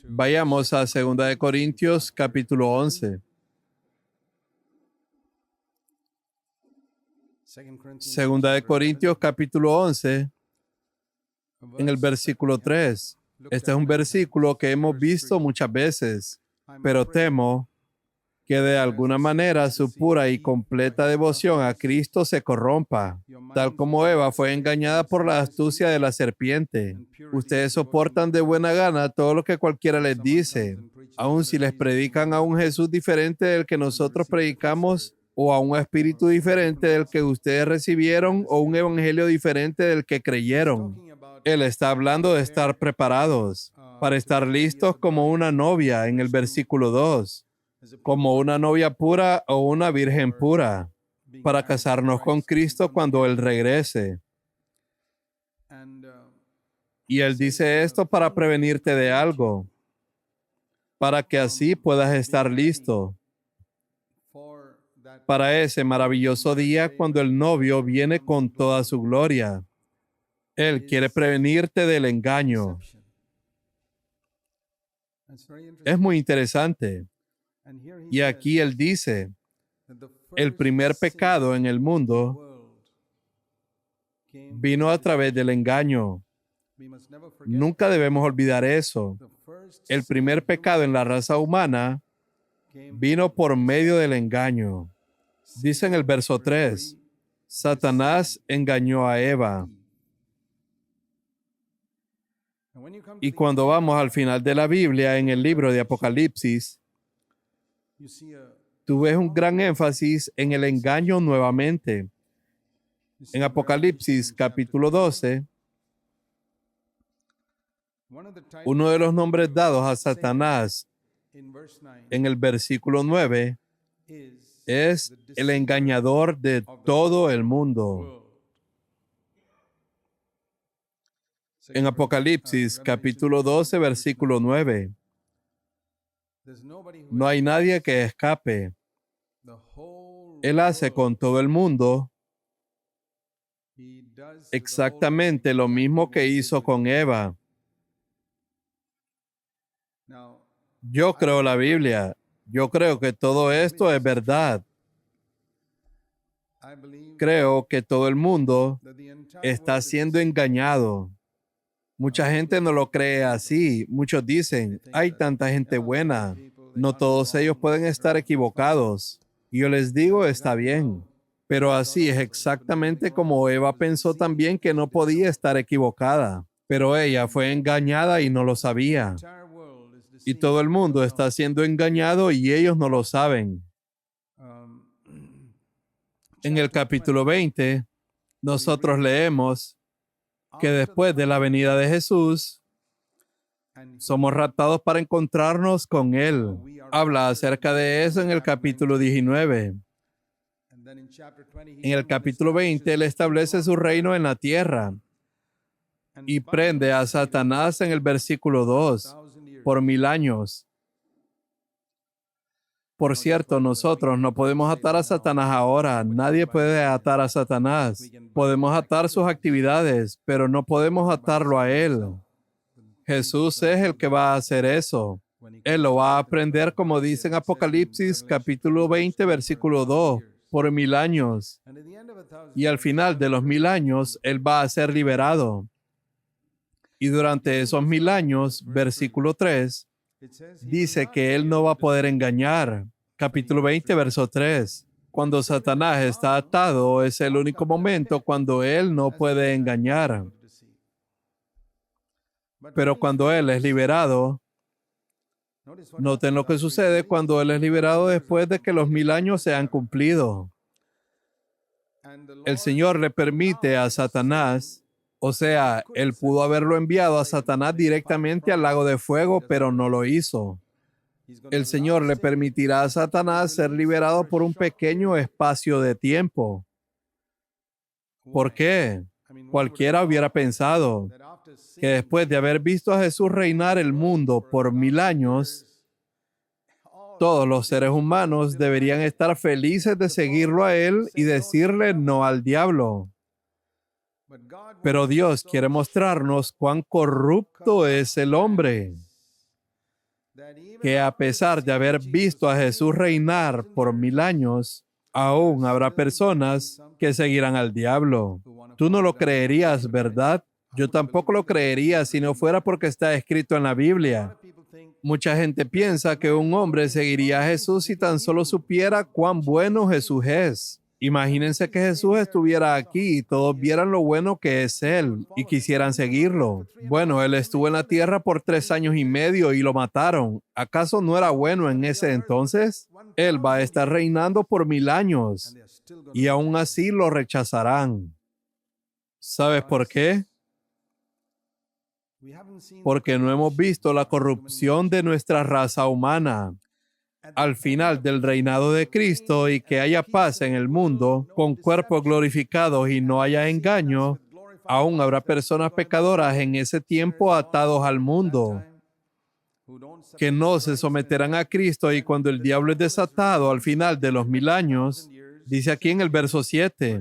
Vayamos a 2 de Corintios, capítulo 11. 2 de Corintios, capítulo 11, en el versículo 3. Este es un versículo que hemos visto muchas veces, pero temo que de alguna manera su pura y completa devoción a Cristo se corrompa, tal como Eva fue engañada por la astucia de la serpiente. Ustedes soportan de buena gana todo lo que cualquiera les dice, aun si les predican a un Jesús diferente del que nosotros predicamos, o a un espíritu diferente del que ustedes recibieron, o un evangelio diferente del que creyeron. Él está hablando de estar preparados, para estar listos como una novia en el versículo 2. Como una novia pura o una virgen pura, para casarnos con Cristo cuando Él regrese. Y Él dice esto para prevenirte de algo, para que así puedas estar listo para ese maravilloso día cuando el novio viene con toda su gloria. Él quiere prevenirte del engaño. Es muy interesante. Y aquí Él dice, el primer pecado en el mundo vino a través del engaño. Nunca debemos olvidar eso. El primer pecado en la raza humana vino por medio del engaño. Dice en el verso 3, Satanás engañó a Eva. Y cuando vamos al final de la Biblia, en el libro de Apocalipsis, tú ves un gran énfasis en el engaño nuevamente. En Apocalipsis capítulo 12, uno de los nombres dados a Satanás en el versículo 9 es el engañador de todo el mundo. En Apocalipsis capítulo 12, versículo 9, no hay nadie que escape. Él hace con todo el mundo exactamente lo mismo que hizo con Eva. Yo creo la Biblia. Yo creo que todo esto es verdad. Creo que todo el mundo está siendo engañado. Mucha gente no lo cree así. Muchos dicen, hay tanta gente buena. No todos ellos pueden estar equivocados. Y yo les digo, está bien. Pero así es exactamente como Eva pensó también que no podía estar equivocada. Pero ella fue engañada y no lo sabía. Y todo el mundo está siendo engañado y ellos no lo saben. En el capítulo 20, nosotros leemos que después de la venida de Jesús, somos raptados para encontrarnos con Él. Habla acerca de eso en el capítulo 19. En el capítulo 20, Él establece su reino en la tierra y prende a Satanás en el versículo 2 por 1000 años. Por cierto, nosotros no podemos atar a Satanás ahora. Nadie puede atar a Satanás. Podemos atar sus actividades, pero no podemos atarlo a Él. Jesús es el que va a hacer eso. Él lo va a aprender, como dice en Apocalipsis, capítulo 20, versículo 2, por 1000 años. Y al final de los 1000 años, Él va a ser liberado. Y durante esos 1000 años, versículo 3, dice que Él no va a poder engañar. Capítulo 20, verso 3. Cuando Satanás está atado, es el único momento cuando Él no puede engañar. Pero cuando Él es liberado, noten lo que sucede cuando Él es liberado después de que los 1000 años se han cumplido. El Señor le permite a Satanás, o sea, Él pudo haberlo enviado a Satanás directamente al lago de fuego, pero no lo hizo. El Señor le permitirá a Satanás ser liberado por un pequeño espacio de tiempo. ¿Por qué? Cualquiera hubiera pensado que después de haber visto a Jesús reinar el mundo por 1000 años, todos los seres humanos deberían estar felices de seguirlo a Él y decirle no al diablo. Pero Dios quiere mostrarnos cuán corrupto es el hombre, que a pesar de haber visto a Jesús reinar por 1000 años, aún habrá personas que seguirán al diablo. Tú no lo creerías, ¿verdad? Yo tampoco lo creería si no fuera porque está escrito en la Biblia. Mucha gente piensa que un hombre seguiría a Jesús si tan solo supiera cuán bueno Jesús es. Imagínense que Jesús estuviera aquí y todos vieran lo bueno que es Él y quisieran seguirlo. Bueno, Él estuvo en la tierra por 3 años y medio y lo mataron. ¿Acaso no era bueno en ese entonces? Él va a estar reinando por 1000 años y aún así lo rechazarán. ¿Sabes por qué? Porque no hemos visto la corrupción de nuestra raza humana. Al final del reinado de Cristo y que haya paz en el mundo, con cuerpos glorificados y no haya engaño, aún habrá personas pecadoras en ese tiempo atados al mundo, que no se someterán a Cristo, y cuando el diablo es desatado al final de los 1000 años, dice aquí en el verso 7,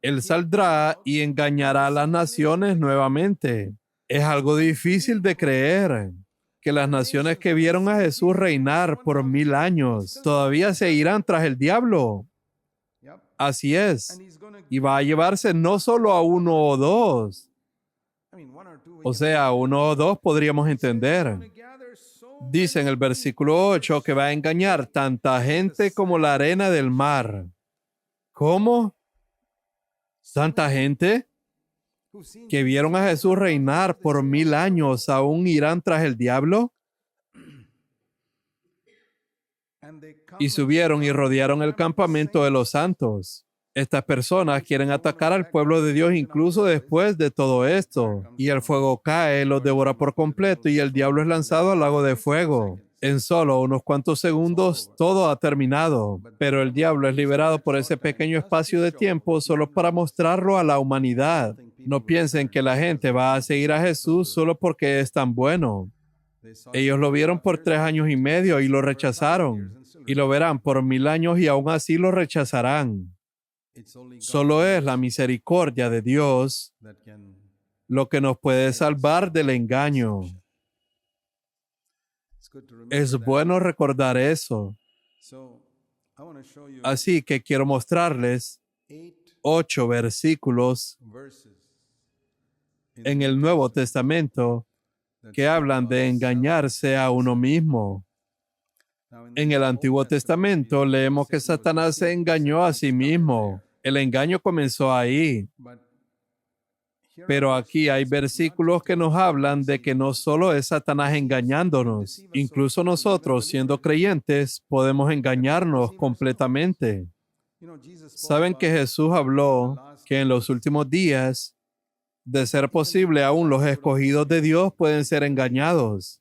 Él saldrá y engañará a las naciones nuevamente. Es algo difícil de creer que las naciones que vieron a Jesús reinar por 1000 años todavía se irán tras el diablo. Así es. Y va a llevarse no solo a uno o dos. O sea, uno o dos podríamos entender. Dice en el versículo 8 que va a engañar tanta gente como la arena del mar. ¿Cómo? ¿Tanta gente? Que vieron a Jesús reinar por 1000 años, ¿aún irán tras el diablo? Y subieron y rodearon el campamento de los santos. Estas personas quieren atacar al pueblo de Dios incluso después de todo esto. Y el fuego cae, los devora por completo y el diablo es lanzado al lago de fuego. En solo unos cuantos segundos todo ha terminado, pero el diablo es liberado por ese pequeño espacio de tiempo solo para mostrarlo a la humanidad. No piensen que la gente va a seguir a Jesús solo porque es tan bueno. Ellos lo vieron por 3 años y medio y lo rechazaron, y lo verán por 1000 años y aún así lo rechazarán. Solo es la misericordia de Dios lo que nos puede salvar del engaño. Es bueno recordar eso. Así que quiero mostrarles 8 versículos en el Nuevo Testamento que hablan de engañarse a uno mismo. En el Antiguo Testamento leemos que Satanás se engañó a sí mismo. El engaño comenzó ahí. Pero aquí hay versículos que nos hablan de que no solo es Satanás engañándonos, incluso nosotros, siendo creyentes, podemos engañarnos completamente. Saben que Jesús habló que en los últimos días, de ser posible, aún los escogidos de Dios pueden ser engañados.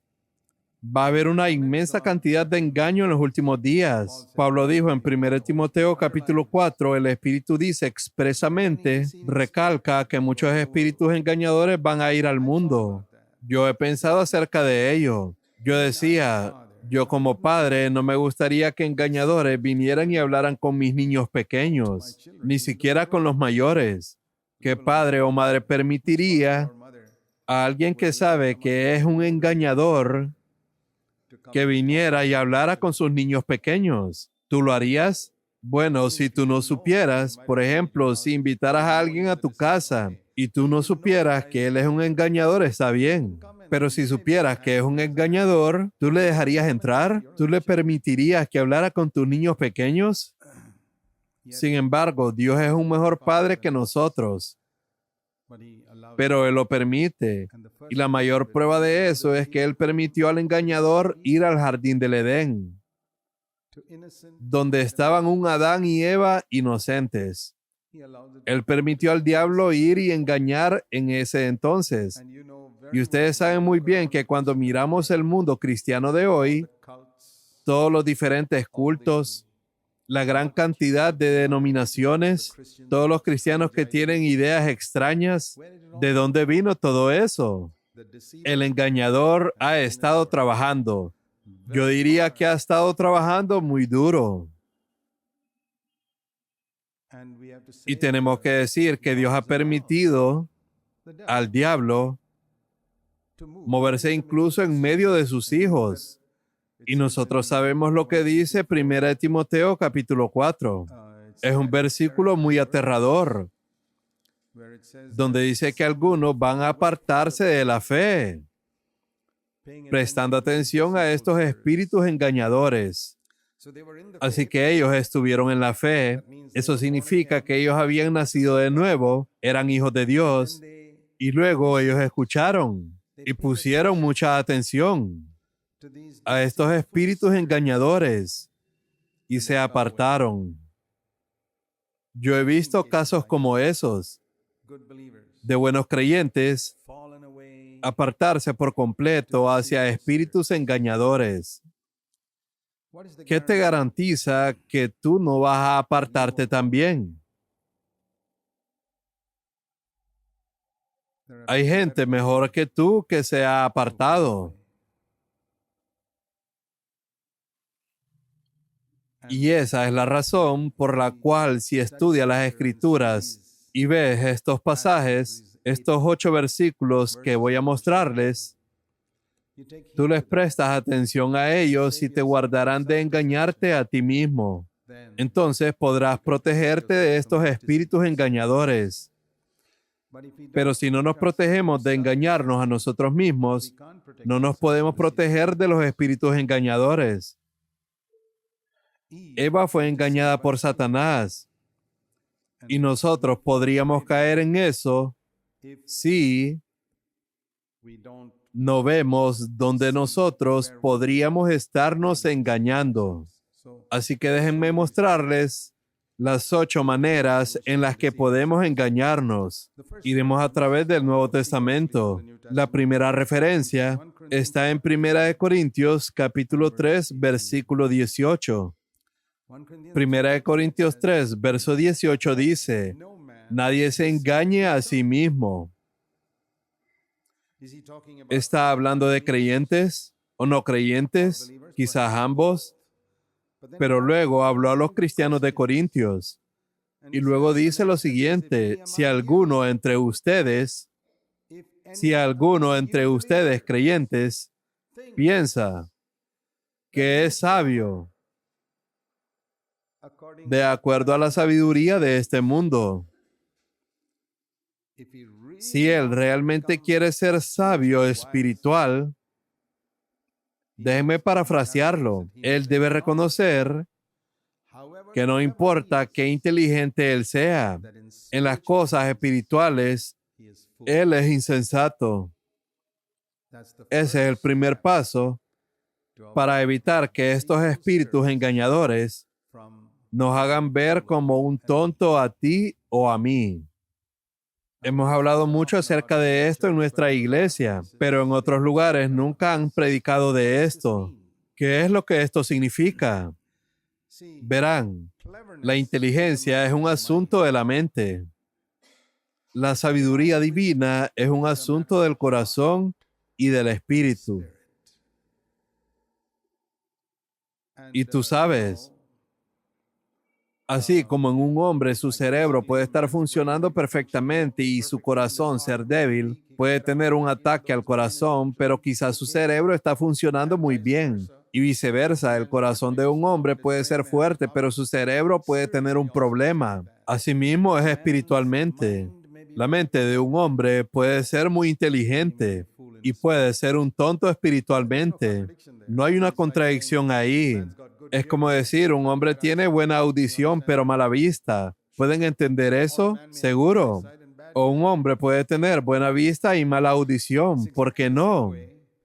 Va a haber una inmensa cantidad de engaño en los últimos días. Pablo dijo en 1 Timoteo capítulo 4, el Espíritu dice expresamente, recalca que muchos espíritus engañadores van a ir al mundo. Yo he pensado acerca de ello. Yo decía, yo como padre no me gustaría que engañadores vinieran y hablaran con mis niños pequeños, ni siquiera con los mayores. ¿Qué padre o madre permitiría a alguien que sabe que es un engañador que viniera y hablara con sus niños pequeños? ¿Tú lo harías? Bueno, si tú no supieras, por ejemplo, si invitaras a alguien a tu casa y tú no supieras que él es un engañador, está bien. Pero si supieras que es un engañador, ¿tú le dejarías entrar? ¿Tú le permitirías que hablara con tus niños pequeños? Sin embargo, Dios es un mejor padre que nosotros, pero Él lo permite. Y la mayor prueba de eso es que Él permitió al engañador ir al jardín del Edén, donde estaban un Adán y Eva inocentes. Él permitió al diablo ir y engañar en ese entonces. Y ustedes saben muy bien que cuando miramos el mundo cristiano de hoy, todos los diferentes cultos, la gran cantidad de denominaciones, todos los cristianos que tienen ideas extrañas, ¿de dónde vino todo eso? El engañador ha estado trabajando. Yo diría que ha estado trabajando muy duro. Y tenemos que decir que Dios ha permitido al diablo moverse incluso en medio de sus hijos. Y nosotros sabemos lo que dice 1 Timoteo capítulo 4. Es un versículo muy aterrador, donde dice que algunos van a apartarse de la fe, prestando atención a estos espíritus engañadores. Así que ellos estuvieron en la fe. Eso significa que ellos habían nacido de nuevo, eran hijos de Dios, y luego ellos escucharon y pusieron mucha atención a estos espíritus engañadores y se apartaron. Yo he visto casos como esos, de buenos creyentes apartarse por completo hacia espíritus engañadores. ¿Qué te garantiza que tú no vas a apartarte también? Hay gente mejor que tú que se ha apartado. Y esa es la razón por la cual si estudias las Escrituras y ves estos pasajes, estos 8 versículos que voy a mostrarles, tú les prestas atención a ellos y te guardarán de engañarte a ti mismo. Entonces podrás protegerte de estos espíritus engañadores. Pero si no nos protegemos de engañarnos a nosotros mismos, no nos podemos proteger de los espíritus engañadores. Eva fue engañada por Satanás y nosotros podríamos caer en eso si no vemos donde nosotros podríamos estarnos engañando. Así que déjenme mostrarles las 8 maneras en las que podemos engañarnos. Iremos a través del Nuevo Testamento. La primera referencia está en 1 Corintios capítulo 3, versículo 18. 1 Corintios 3, verso 18 dice, nadie se engañe a sí mismo. ¿Está hablando de creyentes o no creyentes? Quizás ambos. Pero luego habló a los cristianos de Corintios. Y luego dice lo siguiente, si alguno entre ustedes creyentes piensa que es sabio, de acuerdo a la sabiduría de este mundo. Si él realmente quiere ser sabio espiritual, déjeme parafrasearlo. Él debe reconocer que no importa qué inteligente él sea, en las cosas espirituales, él es insensato. Ese es el primer paso para evitar que estos espíritus engañadores nos hagan ver como un tonto a ti o a mí. Hemos hablado mucho acerca de esto en nuestra iglesia, pero en otros lugares nunca han predicado de esto. ¿Qué es lo que esto significa? Verán, la inteligencia es un asunto de la mente. La sabiduría divina es un asunto del corazón y del espíritu. Y tú sabes, así como en un hombre su cerebro puede estar funcionando perfectamente y su corazón ser débil, puede tener un ataque al corazón, pero quizás su cerebro está funcionando muy bien. Y viceversa, el corazón de un hombre puede ser fuerte, pero su cerebro puede tener un problema. Asimismo es espiritualmente. La mente de un hombre puede ser muy inteligente y puede ser un tonto espiritualmente. No hay una contradicción ahí. Es como decir, un hombre tiene buena audición pero mala vista. ¿Pueden entender eso? Seguro. O un hombre puede tener buena vista y mala audición. ¿Por qué no?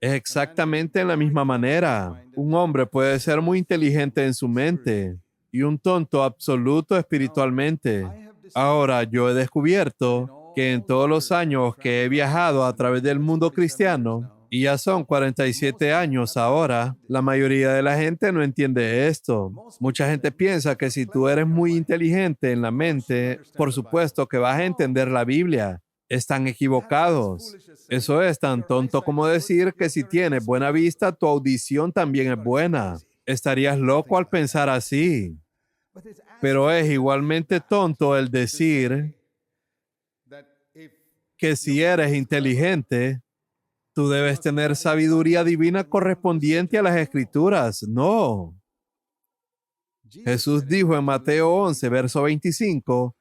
Es exactamente en la misma manera. Un hombre puede ser muy inteligente en su mente y un tonto absoluto espiritualmente. Ahora, yo he descubierto que en todos los años que he viajado a través del mundo cristiano, y ya son 47 años ahora, la mayoría de la gente no entiende esto. Mucha gente piensa que si tú eres muy inteligente en la mente, por supuesto que vas a entender la Biblia. Están equivocados. Eso es tan tonto como decir que si tienes buena vista, tu audición también es buena. Estarías loco al pensar así. Pero es igualmente tonto el decir que si eres inteligente, tú debes tener sabiduría divina correspondiente a las Escrituras. No. Jesús dijo en Mateo 11, verso 25,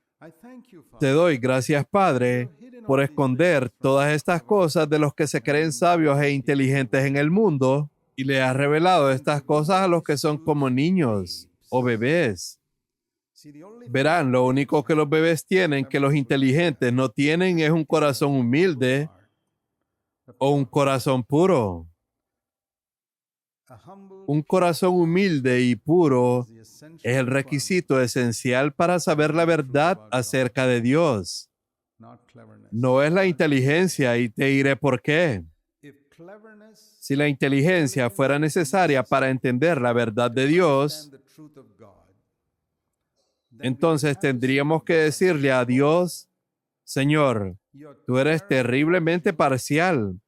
te doy gracias, Padre, por esconder todas estas cosas de los que se creen sabios e inteligentes en el mundo, y le has revelado estas cosas a los que son como niños o bebés. Verán, lo único que los bebés tienen que los inteligentes no tienen es un corazón humilde o un corazón puro. Un corazón humilde y puro es el requisito esencial para saber la verdad acerca de Dios. No es la inteligencia, y te diré por qué. Si la inteligencia fuera necesaria para entender la verdad de Dios, entonces tendríamos que decirle a Dios, Señor, tú eres terriblemente parcial,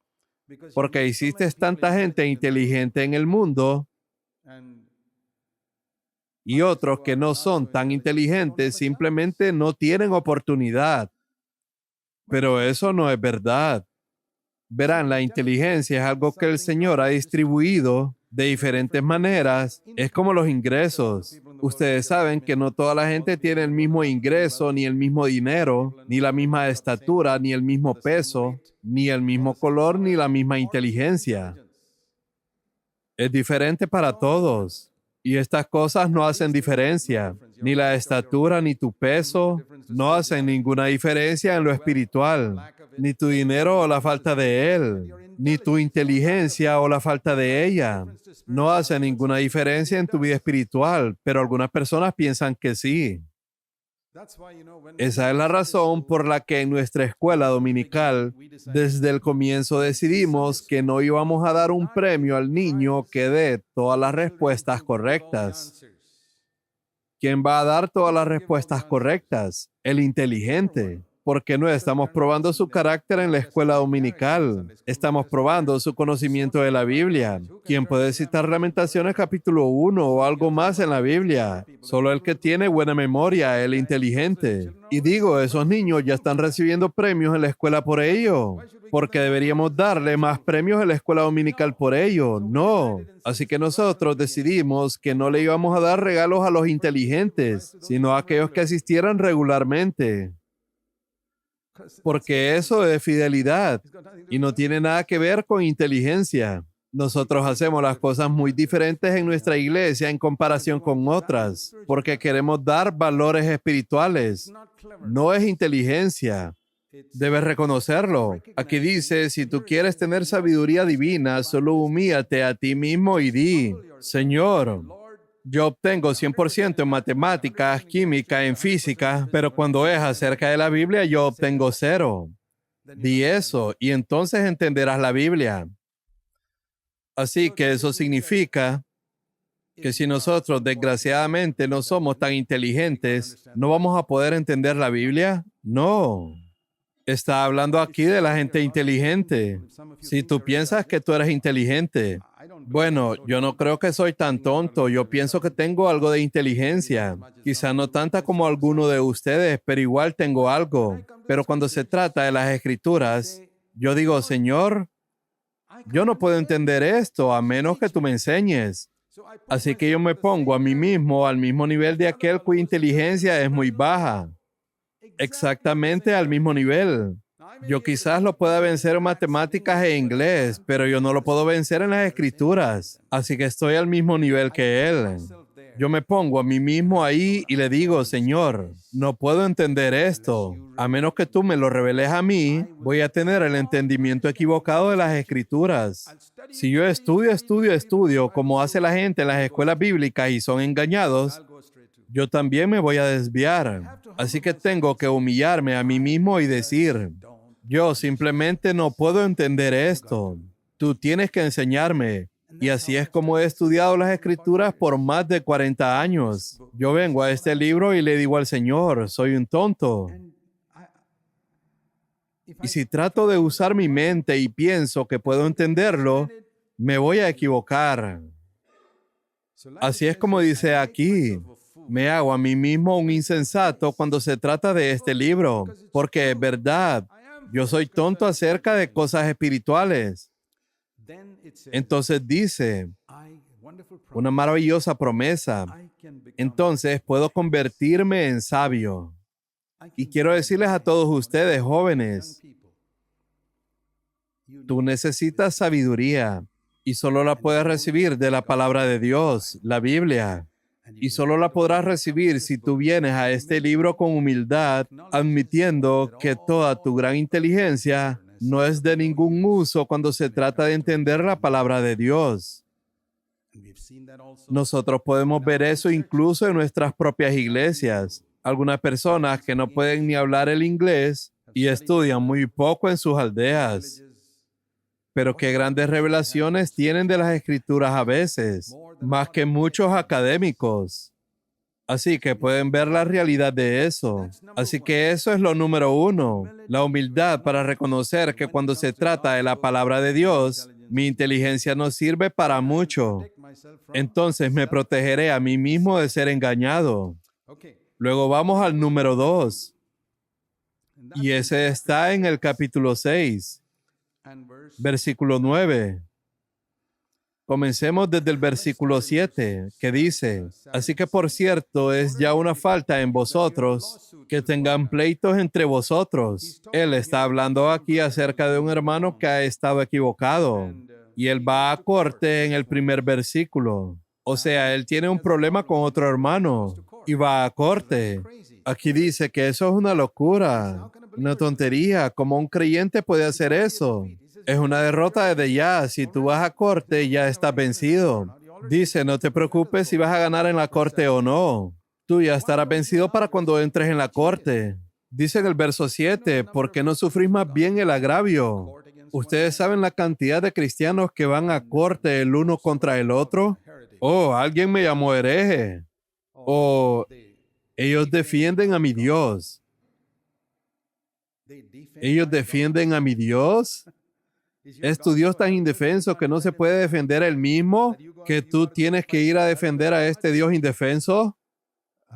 porque hiciste tanta gente inteligente en el mundo y otros que no son tan inteligentes simplemente no tienen oportunidad. Pero eso no es verdad. Verán, la inteligencia es algo que el Señor ha distribuido de diferentes maneras. Es como los ingresos. Ustedes saben que no toda la gente tiene el mismo ingreso, ni el mismo dinero, ni la misma estatura, ni el mismo peso, ni el mismo color, ni la misma inteligencia. Es diferente para todos. Y estas cosas no hacen diferencia. Ni la estatura, ni tu peso, no hacen ninguna diferencia en lo espiritual. Ni tu dinero o la falta de él, ni tu inteligencia o la falta de ella. No hace ninguna diferencia en tu vida espiritual, pero algunas personas piensan que sí. Esa es la razón por la que en nuestra escuela dominical, desde el comienzo decidimos que no íbamos a dar un premio al niño que dé todas las respuestas correctas. ¿Quién va a dar todas las respuestas correctas? El inteligente. Porque no estamos probando su carácter en la escuela dominical. Estamos probando su conocimiento de la Biblia. ¿Quién puede citar Lamentaciones capítulo 1 o algo más en la Biblia? Solo el que tiene buena memoria, el inteligente. Y digo, esos niños ya están recibiendo premios en la escuela por ello. Porque deberíamos darle más premios en la escuela dominical por ello. No. Así que nosotros decidimos que no le íbamos a dar regalos a los inteligentes, sino a aquellos que asistieran regularmente. Porque eso es fidelidad y no tiene nada que ver con inteligencia. Nosotros hacemos las cosas muy diferentes en nuestra iglesia en comparación con otras, porque queremos dar valores espirituales. No es inteligencia. Debes reconocerlo. Aquí dice, si tú quieres tener sabiduría divina, solo humíllate a ti mismo y di, Señor, yo obtengo 100% en matemáticas, química, en física, pero cuando es acerca de la Biblia, yo obtengo 0. Di eso y entonces entenderás la Biblia. Así que eso significa que si nosotros desgraciadamente no somos tan inteligentes, ¿no vamos a poder entender la Biblia? No. Está hablando aquí de la gente inteligente. Si tú piensas que tú eres inteligente, bueno, yo no creo que soy tan tonto. Yo pienso que tengo algo de inteligencia. Quizá no tanta como alguno de ustedes, pero igual tengo algo. Pero cuando se trata de las Escrituras, yo digo, Señor, yo no puedo entender esto a menos que tú me enseñes. Así que yo me pongo a mí mismo al mismo nivel de aquel cuya inteligencia es muy baja. Exactamente al mismo nivel. Yo quizás lo pueda vencer en matemáticas e inglés, pero yo no lo puedo vencer en las escrituras. Así que estoy al mismo nivel que él. Yo me pongo a mí mismo ahí y le digo, Señor, no puedo entender esto. A menos que tú me lo reveles a mí, voy a tener el entendimiento equivocado de las escrituras. Si yo estudio, como hace la gente en las escuelas bíblicas y son engañados, yo también me voy a desviar. Así que tengo que humillarme a mí mismo y decir, yo simplemente no puedo entender esto. Tú tienes que enseñarme. Y así es como he estudiado las Escrituras por más de 40 años. Yo vengo a este libro y le digo al Señor, soy un tonto. Y si trato de usar mi mente y pienso que puedo entenderlo, me voy a equivocar. Así es como dice aquí. Me hago a mí mismo un insensato cuando se trata de este libro, porque es verdad, yo soy tonto acerca de cosas espirituales. Entonces dice, una maravillosa promesa. Entonces puedo convertirme en sabio. Y quiero decirles a todos ustedes, jóvenes, tú necesitas sabiduría y solo la puedes recibir de la palabra de Dios, la Biblia. Y solo la podrás recibir si tú vienes a este libro con humildad, admitiendo que toda tu gran inteligencia no es de ningún uso cuando se trata de entender la palabra de Dios. Nosotros podemos ver eso incluso en nuestras propias iglesias. Algunas personas que no pueden ni hablar el inglés y estudian muy poco en sus aldeas. Pero qué grandes revelaciones tienen de las escrituras a veces, más que muchos académicos. Así que pueden ver la realidad de eso. Así que eso es lo número uno, la humildad para reconocer que cuando se trata de la palabra de Dios, mi inteligencia no sirve para mucho. Entonces me protegeré a mí mismo de ser engañado. Luego vamos al número 2. Y ese está en el capítulo 6, versículo 9. Comencemos desde el versículo 7, que dice, así que por cierto es ya una falta en vosotros que tengan pleitos entre vosotros. Él está hablando aquí acerca de un hermano que ha estado equivocado. Y él va a corte en el primer versículo. O sea, él tiene un problema con otro hermano y va a corte. Aquí dice que eso es una locura, una tontería. ¿Cómo un creyente puede hacer eso? Es una derrota desde ya. Si tú vas a corte, ya estás vencido. Dice, no te preocupes si vas a ganar en la corte o no. Tú ya estarás vencido para cuando entres en la corte. Dice en el verso 7, ¿por qué no sufrís más bien el agravio? ¿Ustedes saben la cantidad de cristianos que van a corte el uno contra el otro? Oh, alguien me llamó hereje. O ellos defienden a mi Dios. ¿Ellos defienden a mi Dios? ¿Es tu Dios tan indefenso que no se puede defender él mismo, que tú tienes que ir a defender a este Dios indefenso?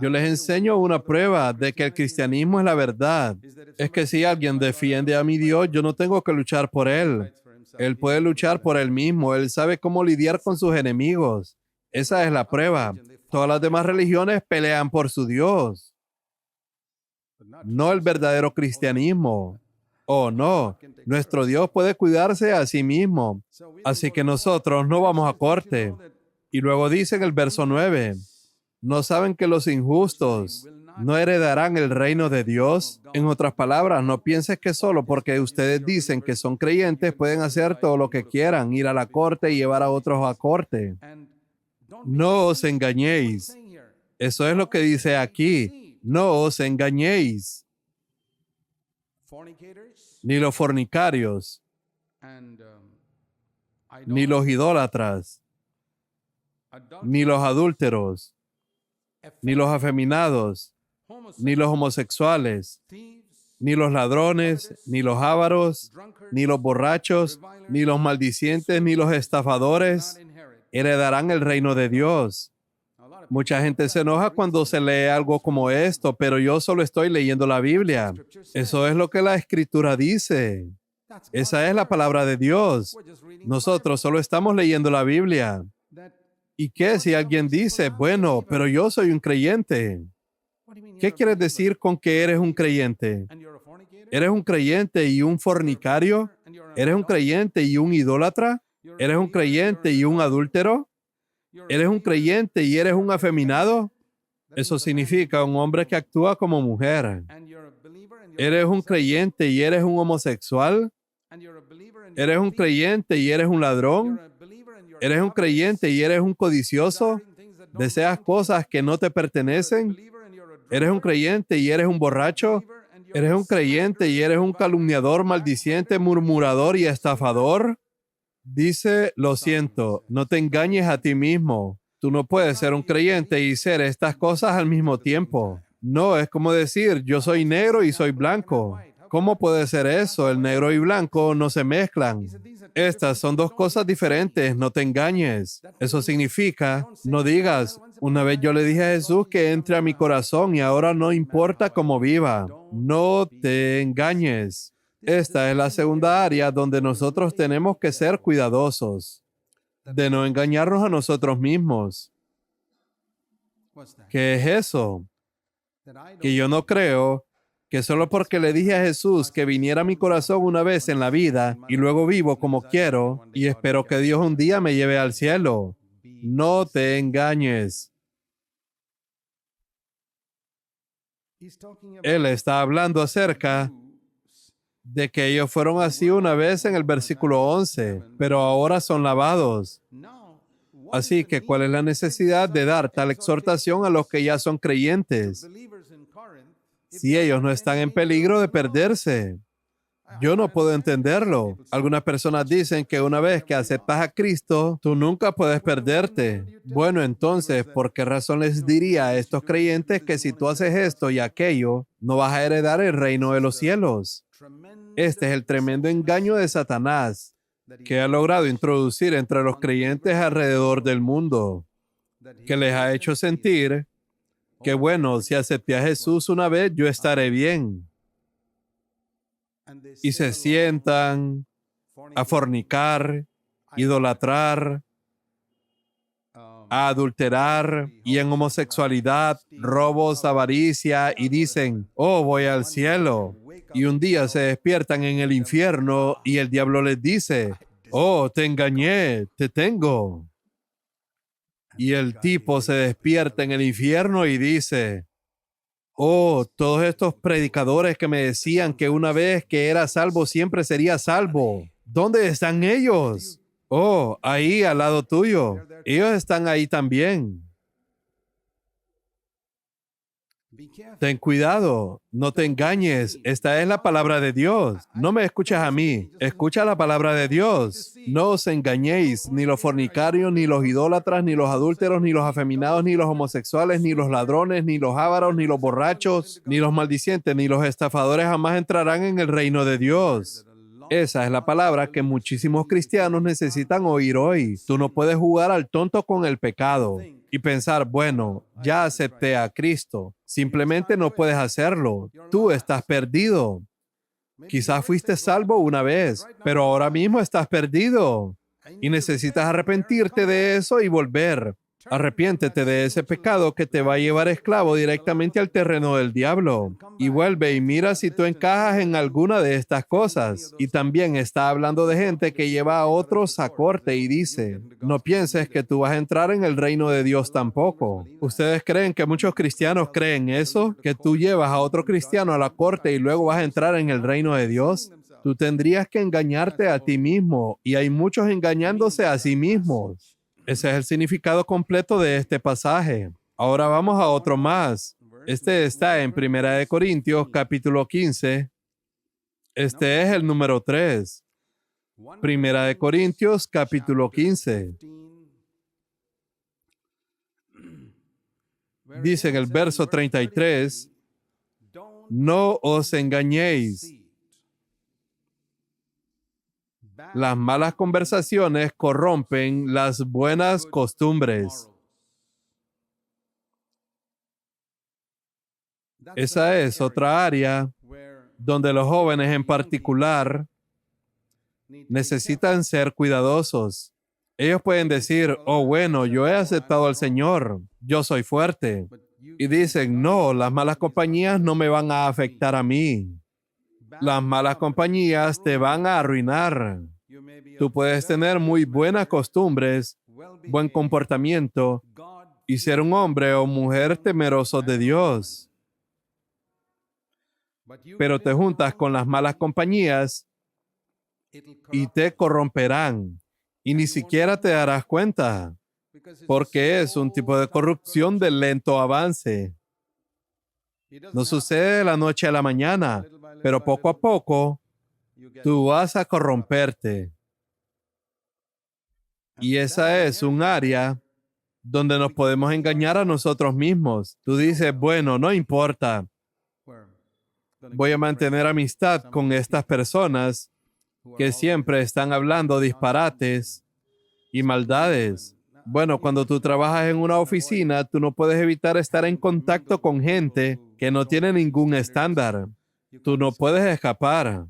Yo les enseño una prueba de que el cristianismo es la verdad. Es que si alguien defiende a mi Dios, yo no tengo que luchar por él. Él puede luchar por él mismo. Él sabe cómo lidiar con sus enemigos. Esa es la prueba. Todas las demás religiones pelean por su Dios, no el verdadero cristianismo. Oh, no. Nuestro Dios puede cuidarse a sí mismo. Así que nosotros no vamos a corte. Y luego dice en el verso 9, ¿no saben que los injustos no heredarán el reino de Dios? En otras palabras, no pienses que solo porque ustedes dicen que son creyentes pueden hacer todo lo que quieran, ir a la corte y llevar a otros a corte. No os engañéis. Eso es lo que dice aquí. No os engañéis. Ni los fornicarios, ni los idólatras, ni los adúlteros, ni los afeminados, ni los homosexuales, ni los ladrones, ni los ávaros, ni los borrachos, ni los maldicientes, ni los estafadores heredarán el reino de Dios. Mucha gente se enoja cuando se lee algo como esto, pero yo solo estoy leyendo la Biblia. Eso es lo que la Escritura dice. Esa es la palabra de Dios. Nosotros solo estamos leyendo la Biblia. ¿Y qué si alguien dice, bueno, pero yo soy un creyente? ¿Qué quieres decir con que eres un creyente? ¿Eres un creyente y un fornicario? ¿Eres un creyente y un idólatra? ¿Eres un creyente y un adúltero? ¿Eres un creyente y eres un afeminado? Eso significa un hombre que actúa como mujer. ¿Eres un creyente y eres un homosexual? ¿Eres un creyente y eres un ladrón? ¿Eres un creyente y eres un codicioso? ¿Deseas cosas que no te pertenecen? ¿Eres un creyente y eres un borracho? ¿Eres un creyente y eres un calumniador, maldiciente, murmurador y estafador? Dice, lo siento, no te engañes a ti mismo. Tú no puedes ser un creyente y ser estas cosas al mismo tiempo. No, es como decir, yo soy negro y soy blanco. ¿Cómo puede ser eso? El negro y blanco no se mezclan. Estas son dos cosas diferentes, no te engañes. Eso significa, no digas, una vez yo le dije a Jesús que entre a mi corazón y ahora no importa cómo viva. No te engañes. Esta es la segunda área donde nosotros tenemos que ser cuidadosos, de no engañarnos a nosotros mismos. ¿Qué es eso? Que yo no creo que solo porque le dije a Jesús que viniera a mi corazón una vez en la vida y luego vivo como quiero y espero que Dios un día me lleve al cielo. No te engañes. Él está hablando acerca de que ellos fueron así una vez en el versículo 11, pero ahora son lavados. Así que, ¿cuál es la necesidad de dar tal exhortación a los que ya son creyentes si ellos no están en peligro de perderse? Yo no puedo entenderlo. Algunas personas dicen que una vez que aceptas a Cristo, tú nunca puedes perderte. Bueno, entonces, ¿por qué razón les diría a estos creyentes que si tú haces esto y aquello, no vas a heredar el reino de los cielos? Este es el tremendo engaño de Satanás que ha logrado introducir entre los creyentes alrededor del mundo, que les ha hecho sentir que bueno, si acepté a Jesús una vez, yo estaré bien. Y se sientan a fornicar, idolatrar, a adulterar y en homosexualidad, robos, avaricia y dicen, oh, voy al cielo. Y un día se despiertan en el infierno y el diablo les dice, oh, te engañé, te tengo. Y el tipo se despierta en el infierno y dice, oh, todos estos predicadores que me decían que una vez que era salvo siempre sería salvo. ¿Dónde están ellos? Oh, ahí al lado tuyo. Ellos están ahí también. Ten cuidado, no te engañes. Esta es la palabra de Dios. No me escuchas a mí, escucha la palabra de Dios. No os engañéis, ni los fornicarios, ni los idólatras, ni los adúlteros, ni los afeminados, ni los homosexuales, ni los ladrones, ni los ávaros, ni los borrachos, ni los maldicientes, ni los estafadores jamás entrarán en el reino de Dios. Esa es la palabra que muchísimos cristianos necesitan oír hoy. Tú no puedes jugar al tonto con el pecado y pensar, bueno, ya acepté a Cristo. Simplemente no puedes hacerlo. Tú estás perdido. Quizás fuiste salvo una vez, pero ahora mismo estás perdido y necesitas arrepentirte de eso y volver. Arrepiéntete de ese pecado que te va a llevar esclavo directamente al terreno del diablo. Y vuelve y mira si tú encajas en alguna de estas cosas. Y también está hablando de gente que lleva a otros a corte y dice, no pienses que tú vas a entrar en el reino de Dios tampoco. ¿Ustedes creen que muchos cristianos creen eso? ¿Que tú llevas a otro cristiano a la corte y luego vas a entrar en el reino de Dios? Tú tendrías que engañarte a ti mismo y hay muchos engañándose a sí mismos. Ese es el significado completo de este pasaje. Ahora vamos a otro más. Este está en Primera de Corintios, capítulo 15. Este es el número 3. Primera de Corintios, capítulo 15. Dice en el verso 33, no os engañéis. Las malas conversaciones corrompen las buenas costumbres. Esa es otra área donde los jóvenes en particular necesitan ser cuidadosos. Ellos pueden decir, oh bueno, yo he aceptado al Señor, yo soy fuerte. Y dicen, no, las malas compañías no me van a afectar a mí. Las malas compañías te van a arruinar. Tú puedes tener muy buenas costumbres, buen comportamiento y ser un hombre o mujer temeroso de Dios. Pero te juntas con las malas compañías y te corromperán y ni siquiera te darás cuenta porque es un tipo de corrupción de lento avance. No sucede de la noche a la mañana, pero poco a poco tú vas a corromperte. Y esa es un área donde nos podemos engañar a nosotros mismos. Tú dices, bueno, no importa. voy a mantener amistad con estas personas que siempre están hablando disparates y maldades. Bueno, cuando tú trabajas en una oficina, tú no puedes evitar estar en contacto con gente que no tiene ningún estándar. Tú no puedes escapar.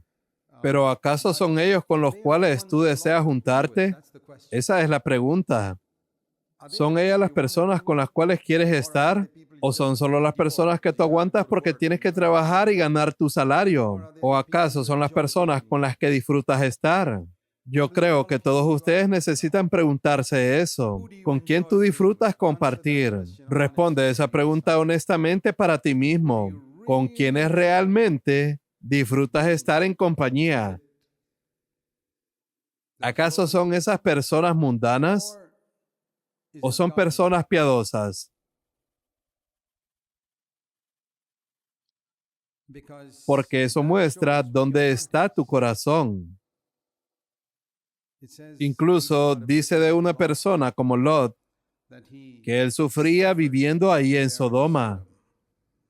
Pero ¿acaso son ellos con los cuales tú deseas juntarte? Esa es la pregunta. ¿Son ellas las personas con las cuales quieres estar? ¿O son solo las personas que tú aguantas porque tienes que trabajar y ganar tu salario? ¿O acaso son las personas con las que disfrutas estar? Yo creo que todos ustedes necesitan preguntarse eso. ¿Con quién tú disfrutas compartir? Responde esa pregunta honestamente para ti mismo. ¿Con quiénes realmente disfrutas estar en compañía? ¿Acaso son esas personas mundanas o son personas piadosas? Porque eso muestra dónde está tu corazón. Incluso dice de una persona como Lot que él sufría viviendo ahí en Sodoma.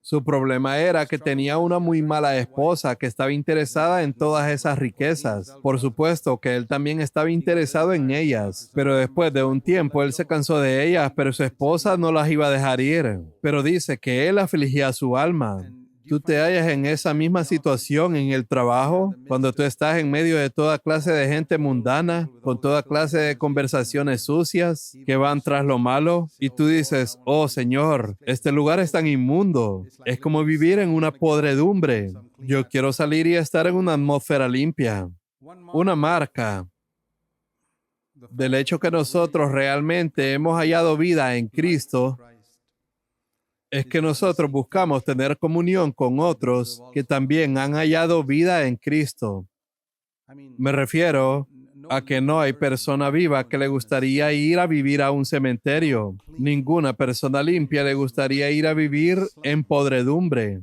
Su problema era que tenía una muy mala esposa que estaba interesada en todas esas riquezas. Por supuesto que él también estaba interesado en ellas, pero después de un tiempo él se cansó de ellas, pero su esposa no las iba a dejar ir. Pero dice que él afligía su alma. ¿Tú te hallas en esa misma situación en el trabajo, cuando tú estás en medio de toda clase de gente mundana, con toda clase de conversaciones sucias que van tras lo malo, y tú dices, oh Señor, este lugar es tan inmundo, es como vivir en una podredumbre, yo quiero salir y estar en una atmósfera limpia? Una marca del hecho que nosotros realmente hemos hallado vida en Cristo es que nosotros buscamos tener comunión con otros que también han hallado vida en Cristo. Me refiero a que no hay persona viva que le gustaría ir a vivir a un cementerio. Ninguna persona limpia le gustaría ir a vivir en podredumbre.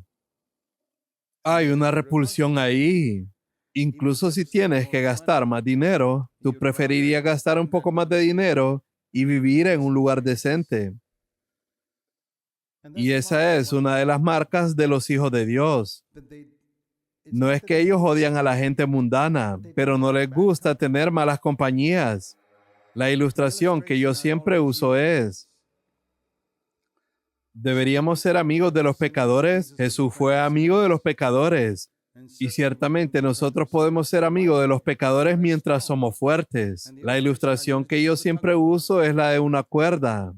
Hay una repulsión ahí. Incluso si tienes que gastar más dinero, tú preferirías gastar un poco más de dinero y vivir en un lugar decente. Y esa es una de las marcas de los hijos de Dios. No es que ellos odian a la gente mundana, pero no les gusta tener malas compañías. La ilustración que yo siempre uso es: ¿deberíamos ser amigos de los pecadores? Jesús fue amigo de los pecadores. Y ciertamente nosotros podemos ser amigos de los pecadores mientras somos fuertes. La ilustración que yo siempre uso es la de una cuerda.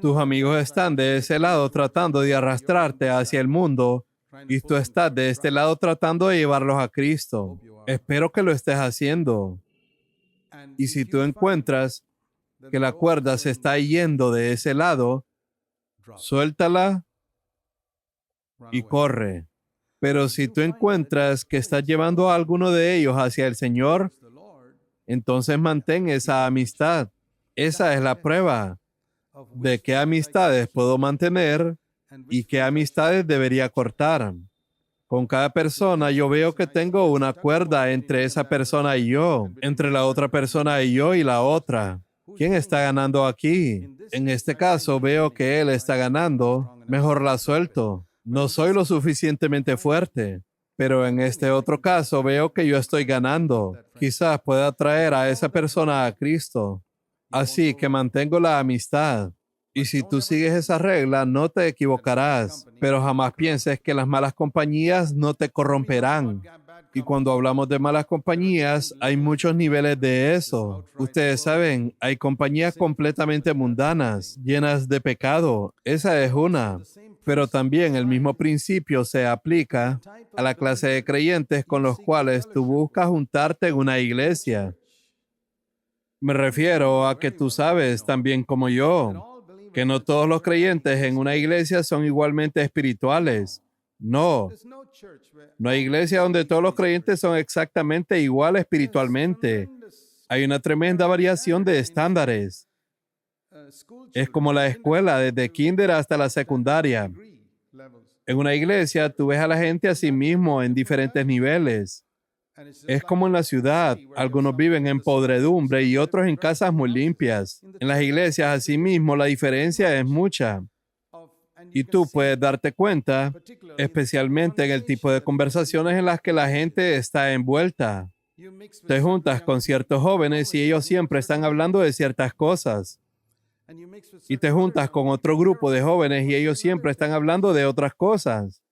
Tus amigos están de ese lado tratando de arrastrarte hacia el mundo y tú estás de este lado tratando de llevarlos a Cristo. Espero que lo estés haciendo. Y si tú encuentras que la cuerda se está yendo de ese lado, suéltala y corre. Pero si tú encuentras que estás llevando a alguno de ellos hacia el Señor, entonces mantén esa amistad. Esa es la prueba de qué amistades puedo mantener y qué amistades debería cortar. Con cada persona yo veo que tengo una cuerda entre esa persona y yo, entre la otra persona y yo y la otra. ¿Quién está ganando aquí? En este caso veo que él está ganando, mejor la suelto. No soy lo suficientemente fuerte, pero en este otro caso veo que yo estoy ganando. Quizás pueda traer a esa persona a Cristo. Así que mantengo la amistad. Y si tú sigues esa regla, no te equivocarás, pero jamás pienses que las malas compañías no te corromperán. Y cuando hablamos de malas compañías, hay muchos niveles de eso. Ustedes saben, hay compañías completamente mundanas, llenas de pecado. Esa es una. Pero también el mismo principio se aplica a la clase de creyentes con los cuales tú buscas juntarte en una iglesia. Me refiero a que tú sabes también como yo, que no todos los creyentes en una iglesia son igualmente espirituales. No, no hay iglesia donde todos los creyentes son exactamente igual espiritualmente. Hay una tremenda variación de estándares. Es como la escuela, desde kinder hasta la secundaria. En una iglesia, tú ves a la gente a sí mismo en diferentes niveles. Es como en la ciudad. Algunos viven en podredumbre y otros en casas muy limpias. En las iglesias, asimismo, la diferencia es mucha. Y tú puedes darte cuenta, especialmente en el tipo de conversaciones en las que la gente está envuelta. Te juntas con ciertos jóvenes y ellos siempre están hablando de ciertas cosas. Y te juntas con otro grupo de jóvenes y ellos siempre están hablando de otras cosas.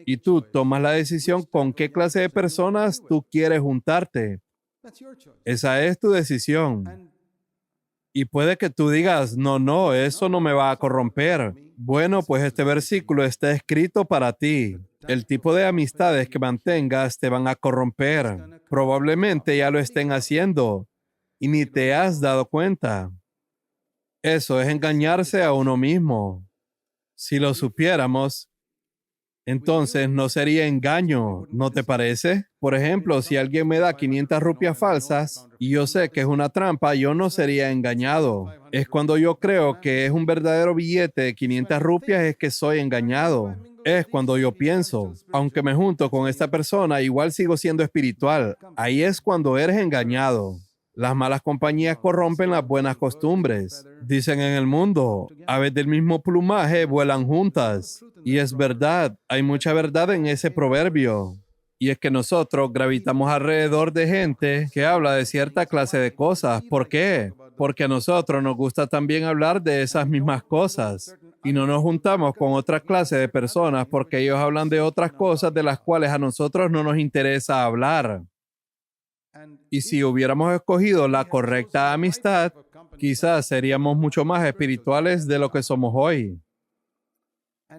Y tú tomas la decisión con qué clase de personas tú quieres juntarte. Esa es tu decisión. Y puede que tú digas, no, eso no me va a corromper. Bueno, pues este versículo está escrito para ti. El tipo de amistades que mantengas te van a corromper. Probablemente ya lo estén haciendo y ni te has dado cuenta. Eso es engañarse a uno mismo. Si lo supiéramos, entonces no sería engaño, ¿no te parece? Por ejemplo, si alguien me da 500 rupias falsas y yo sé que es una trampa, yo no sería engañado. Es cuando yo creo que es un verdadero billete de 500 rupias es que soy engañado. Es cuando yo pienso, aunque me junto con esta persona, igual sigo siendo espiritual. Ahí es cuando eres engañado. Las malas compañías corrompen las buenas costumbres. Dicen en el mundo, aves del mismo plumaje vuelan juntas. Y es verdad, hay mucha verdad en ese proverbio. Y es que nosotros gravitamos alrededor de gente que habla de cierta clase de cosas. ¿Por qué? Porque a nosotros nos gusta también hablar de esas mismas cosas. Y no nos juntamos con otra clase de personas porque ellos hablan de otras cosas de las cuales a nosotros no nos interesa hablar. Y si hubiéramos escogido la correcta amistad, quizás seríamos mucho más espirituales de lo que somos hoy.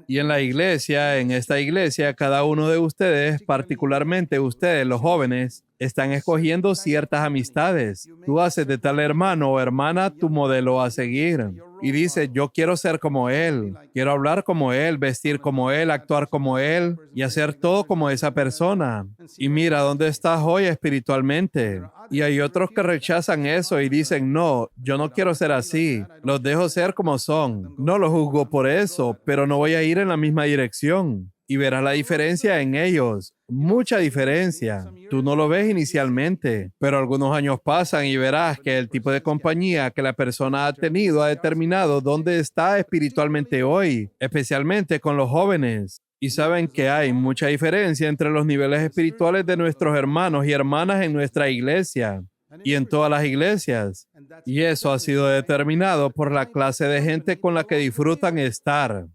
Y en la iglesia, en esta iglesia, cada uno de ustedes, particularmente ustedes, los jóvenes, están escogiendo ciertas amistades. Tú haces de tal hermano o hermana tu modelo a seguir. Y dices, yo quiero ser como él, quiero hablar como él, vestir como él, actuar como él y hacer todo como esa persona. Y mira dónde estás hoy espiritualmente. Y hay otros que rechazan eso y dicen, no, yo no quiero ser así, los dejo ser como son. No los juzgo por eso, pero no voy a ir en la misma dirección. Y verás la diferencia en ellos, mucha diferencia. Tú no lo ves inicialmente, pero algunos años pasan y verás que el tipo de compañía que la persona ha tenido ha determinado dónde está espiritualmente hoy, especialmente con los jóvenes. Y saben que hay mucha diferencia entre los niveles espirituales de nuestros hermanos y hermanas en nuestra iglesia y en todas las iglesias. Y eso ha sido determinado por la clase de gente con la que disfrutan estar.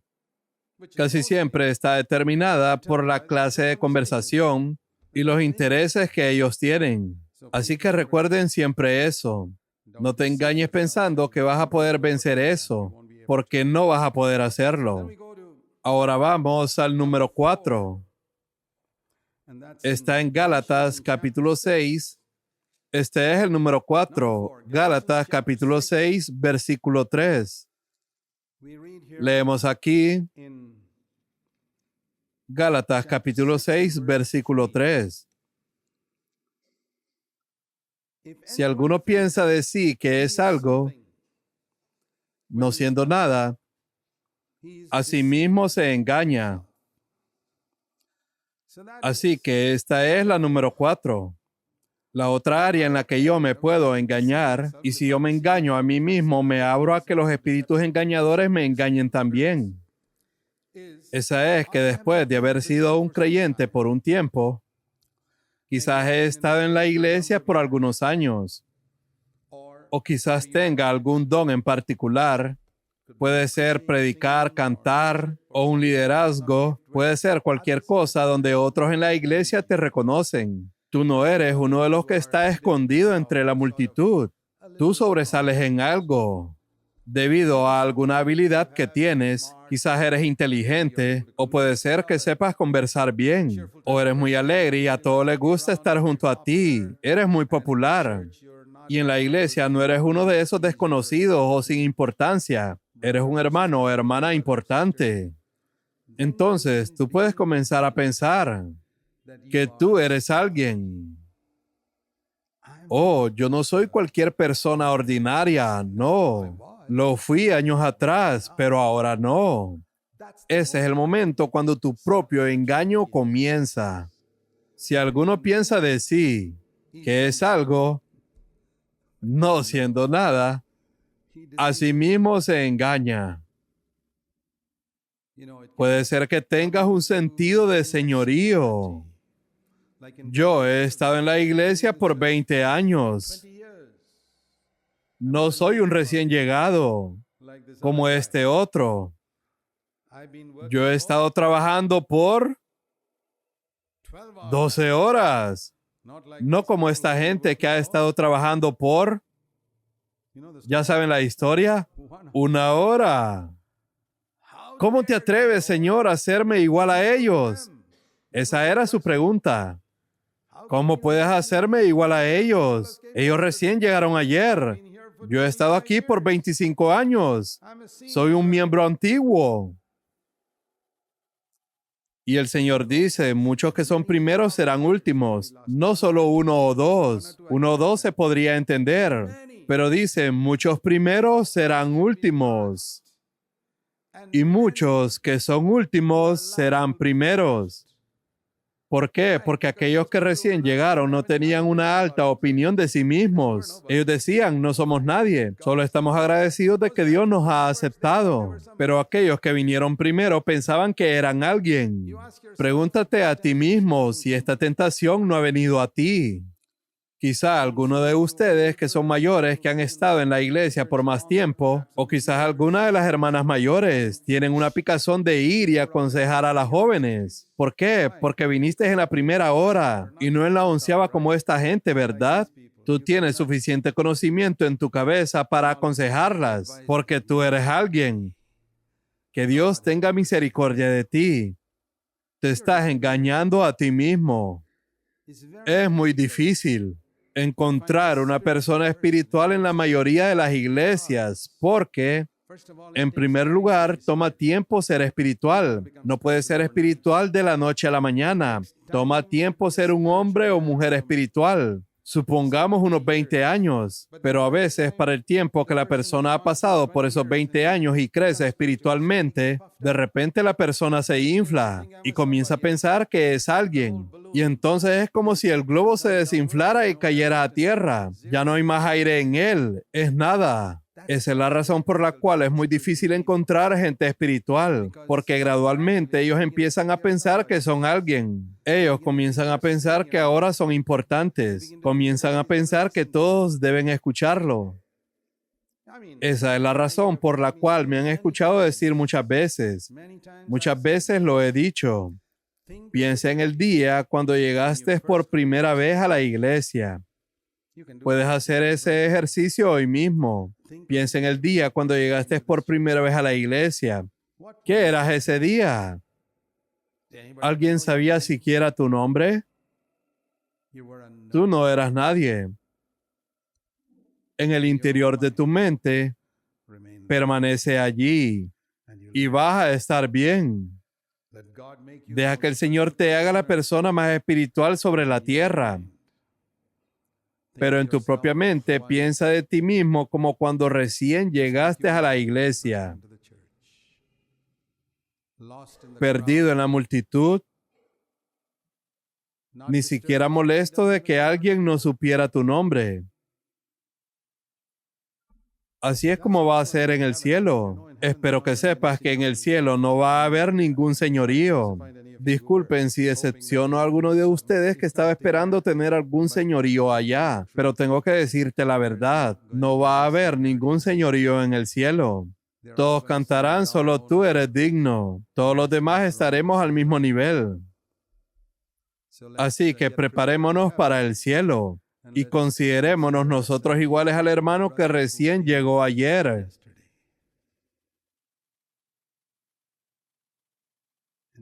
Casi siempre está determinada por la clase de conversación y los intereses que ellos tienen. Así que recuerden siempre eso. No te engañes pensando que vas a poder vencer eso, porque no vas a poder hacerlo. Ahora vamos al número 4. Está en Gálatas capítulo 6. Este es el número 4. Gálatas capítulo 6, versículo 3. Leemos aquí Gálatas capítulo 6, versículo 3. Si alguno piensa de sí que es algo, no siendo nada, a sí mismo se engaña. Así que esta es la número 4. La otra área en la que yo me puedo engañar, y si yo me engaño a mí mismo, me abro a que los espíritus engañadores me engañen también. Esa es que después de haber sido un creyente por un tiempo, quizás he estado en la iglesia por algunos años, o quizás tenga algún don en particular. Puede ser predicar, cantar o un liderazgo. Puede ser cualquier cosa donde otros en la iglesia te reconocen. Tú no eres uno de los que está escondido entre la multitud. Tú sobresales en algo. Debido a alguna habilidad que tienes, quizás eres inteligente, o puede ser que sepas conversar bien, o eres muy alegre y a todos les gusta estar junto a ti. Eres muy popular. Y en la iglesia no eres uno de esos desconocidos o sin importancia. Eres un hermano o hermana importante. Entonces, tú puedes comenzar a pensar que tú eres alguien. Oh, yo no soy cualquier persona ordinaria, no. Lo fui años atrás, pero ahora no. Ese es el momento cuando tu propio engaño comienza. Si alguno piensa de sí que es algo, no siendo nada, a sí mismo se engaña. Puede ser que tengas un sentido de señorío. Yo he estado en la iglesia por 20 años. No soy un recién llegado como este otro. Yo he estado trabajando por 12 horas. No como esta gente que ha estado trabajando por, ¿ya saben la historia? 1 hora. ¿Cómo te atreves, Señor, a hacerme igual a ellos? Esa era su pregunta. ¿Cómo puedes hacerme igual a ellos? Ellos recién llegaron ayer. Yo he estado aquí por 25 años. Soy un miembro antiguo. Y el Señor dice, muchos que son primeros serán últimos. No solo 1 o 2. 1 o 2 se podría entender. Pero dice, muchos primeros serán últimos. Y muchos que son últimos serán primeros. ¿Por qué? Porque aquellos que recién llegaron no tenían una alta opinión de sí mismos. Ellos decían, no somos nadie, solo estamos agradecidos de que Dios nos ha aceptado. Pero aquellos que vinieron primero pensaban que eran alguien. Pregúntate a ti mismo si esta tentación no ha venido a ti. Quizá alguno de ustedes que son mayores, que han estado en la iglesia por más tiempo, o quizás alguna de las hermanas mayores, tienen una picazón de ir y aconsejar a las jóvenes. ¿Por qué? Porque viniste en la primera hora y no en la 11ª como esta gente, ¿verdad? Tú tienes suficiente conocimiento en tu cabeza para aconsejarlas, porque tú eres alguien. Que Dios tenga misericordia de ti. Te estás engañando a ti mismo. Es muy difícil encontrar una persona espiritual en la mayoría de las iglesias, porque, en primer lugar, toma tiempo ser espiritual. No puede ser espiritual de la noche a la mañana. Toma tiempo ser un hombre o mujer espiritual. Supongamos unos 20 años, pero a veces para el tiempo que la persona ha pasado por esos 20 años y crece espiritualmente, de repente la persona se infla y comienza a pensar que es alguien. Y entonces es como si el globo se desinflara y cayera a tierra. Ya no hay más aire en él, es nada. Esa es la razón por la cual es muy difícil encontrar gente espiritual, porque gradualmente ellos empiezan a pensar que son alguien. Ellos comienzan a pensar que ahora son importantes, comienzan a pensar que todos deben escucharlo. Esa es la razón por la cual me han escuchado decir muchas veces lo he dicho. Piensa en el día cuando llegaste por primera vez a la iglesia. Puedes hacer ese ejercicio hoy mismo. Piensa en el día cuando llegaste por primera vez a la iglesia. ¿Qué eras ese día? ¿Alguien sabía siquiera tu nombre? Tú no eras nadie. En el interior de tu mente, permanece allí y vas a estar bien. Deja que el Señor te haga la persona más espiritual sobre la tierra. Pero en tu propia mente, piensa de ti mismo como cuando recién llegaste a la iglesia. Perdido en la multitud, ni siquiera molesto de que alguien no supiera tu nombre. Así es como va a ser en el cielo. Espero que sepas que en el cielo no va a haber ningún señorío. Disculpen si decepciono a alguno de ustedes que estaba esperando tener algún señorío allá, pero tengo que decirte la verdad. No va a haber ningún señorío en el cielo. Todos cantarán, solo tú eres digno. Todos los demás estaremos al mismo nivel. Así que preparémonos para el cielo y considerémonos nosotros iguales al hermano que recién llegó ayer.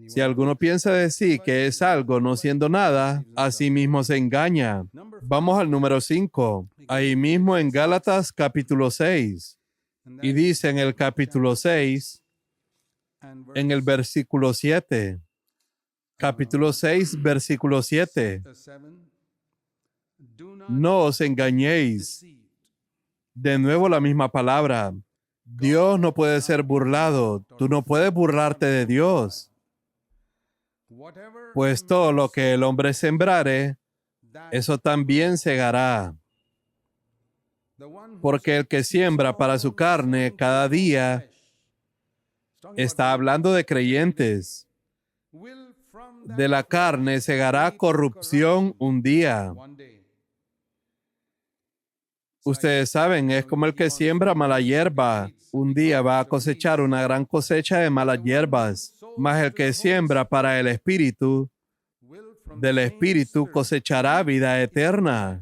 Si alguno piensa de sí que es algo no siendo nada, a sí mismo se engaña. Vamos al número 5, ahí mismo en Gálatas capítulo 6. Y dice en el capítulo 6, en el versículo 7, capítulo 6, versículo 7, no os engañéis. De nuevo la misma palabra. Dios no puede ser burlado. Tú no puedes burlarte de Dios. Pues todo lo que el hombre sembrare, eso también segará. Porque el que siembra para su carne cada día, Está hablando de creyentes. De la carne segará corrupción un día. Ustedes saben, es como el que siembra mala hierba. Un día va a cosechar una gran cosecha de malas hierbas. Mas el que siembra para el Espíritu, del Espíritu cosechará vida eterna.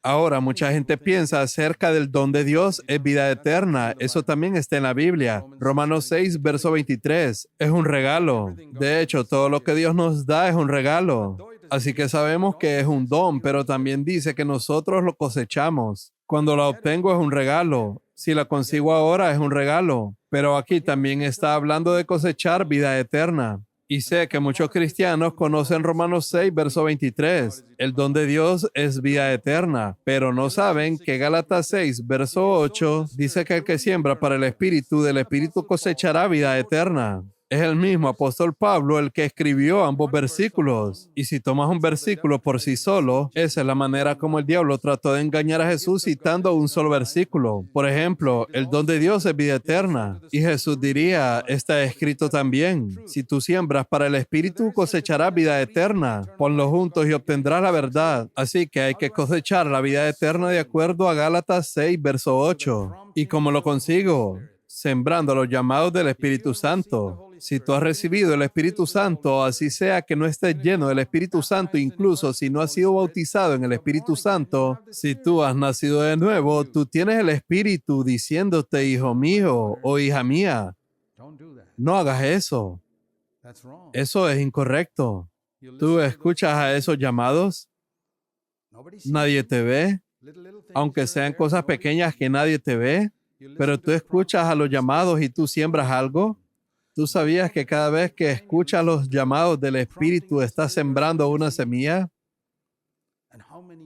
Ahora, mucha gente piensa acerca del don de Dios es vida eterna. Eso también está en la Biblia. Romanos 6, verso 23. Es un regalo. De hecho, todo lo que Dios nos da es un regalo. Así que sabemos que es un don, pero también dice que nosotros lo cosechamos. Cuando la obtengo es un regalo. Si la consigo ahora es un regalo. Pero aquí también está hablando de cosechar vida eterna. Y sé que muchos cristianos conocen Romanos 6, verso 23. El don de Dios es vida eterna, pero no saben que Gálatas 6, verso 8 dice que el que siembra para el Espíritu, del Espíritu cosechará vida eterna. Es el mismo apóstol Pablo el que escribió ambos versículos. Y si tomas un versículo por sí solo, esa es la manera como el diablo trató de engañar a Jesús citando un solo versículo. Por ejemplo, el don de Dios es vida eterna. Y Jesús diría, está escrito también, si tú siembras para el Espíritu, cosecharás vida eterna. Ponlos juntos y obtendrás la verdad. Así que hay que cosechar la vida eterna de acuerdo a Gálatas 6, verso 8. ¿Y cómo lo consigo? Sembrando los llamados del Espíritu Santo. Si tú has recibido el Espíritu Santo, así sea que no estés lleno del Espíritu Santo, incluso si no has sido bautizado en el Espíritu Santo, si tú has nacido de nuevo, tú tienes el Espíritu diciéndote, hijo mío o hija mía. No hagas eso. Eso es incorrecto. ¿Tú escuchas a esos llamados? Nadie te ve, aunque sean cosas pequeñas que nadie te ve, pero tú escuchas a los llamados y tú siembras algo. ¿Tú sabías que cada vez que escuchas los llamados del Espíritu estás sembrando una semilla?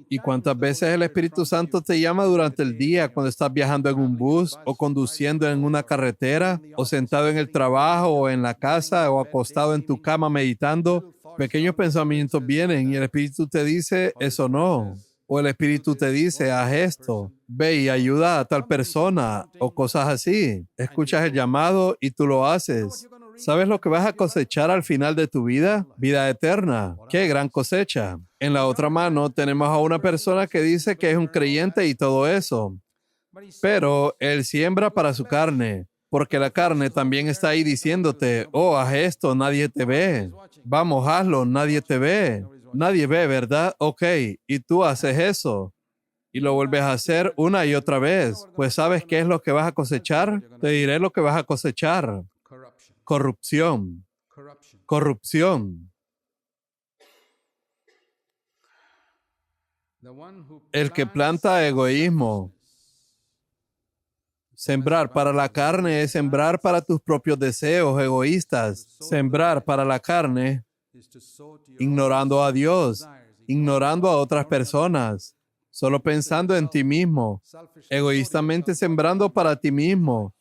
¿Y cuántas veces el Espíritu Santo te llama durante el día cuando estás viajando en un bus o conduciendo en una carretera o sentado en el trabajo o en la casa o acostado en tu cama meditando? Pequeños pensamientos vienen y el Espíritu te dice, eso no. O el Espíritu te dice, haz esto, ve y ayuda a tal persona, o cosas así. Escuchas el llamado y tú lo haces. ¿Sabes lo que vas a cosechar al final de tu vida? Vida eterna. ¡Qué gran cosecha! En la otra mano tenemos a una persona que dice que es un creyente y todo eso. Pero él siembra para su carne, porque la carne también está ahí diciéndote, oh, haz esto, nadie te ve. Vamos, hazlo, nadie te ve. Nadie ve, ¿verdad? Ok, y tú haces eso. Y lo vuelves a hacer una y otra vez. Pues ¿sabes qué es lo que vas a cosechar? Te diré lo que vas a cosechar. Corrupción. Corrupción. El que planta egoísmo. Sembrar para la carne es sembrar para tus propios deseos egoístas. Sembrar para la carne, ignorando a Dios, ignorando a otras personas, solo pensando en ti mismo, egoístamente sembrando para ti mismo.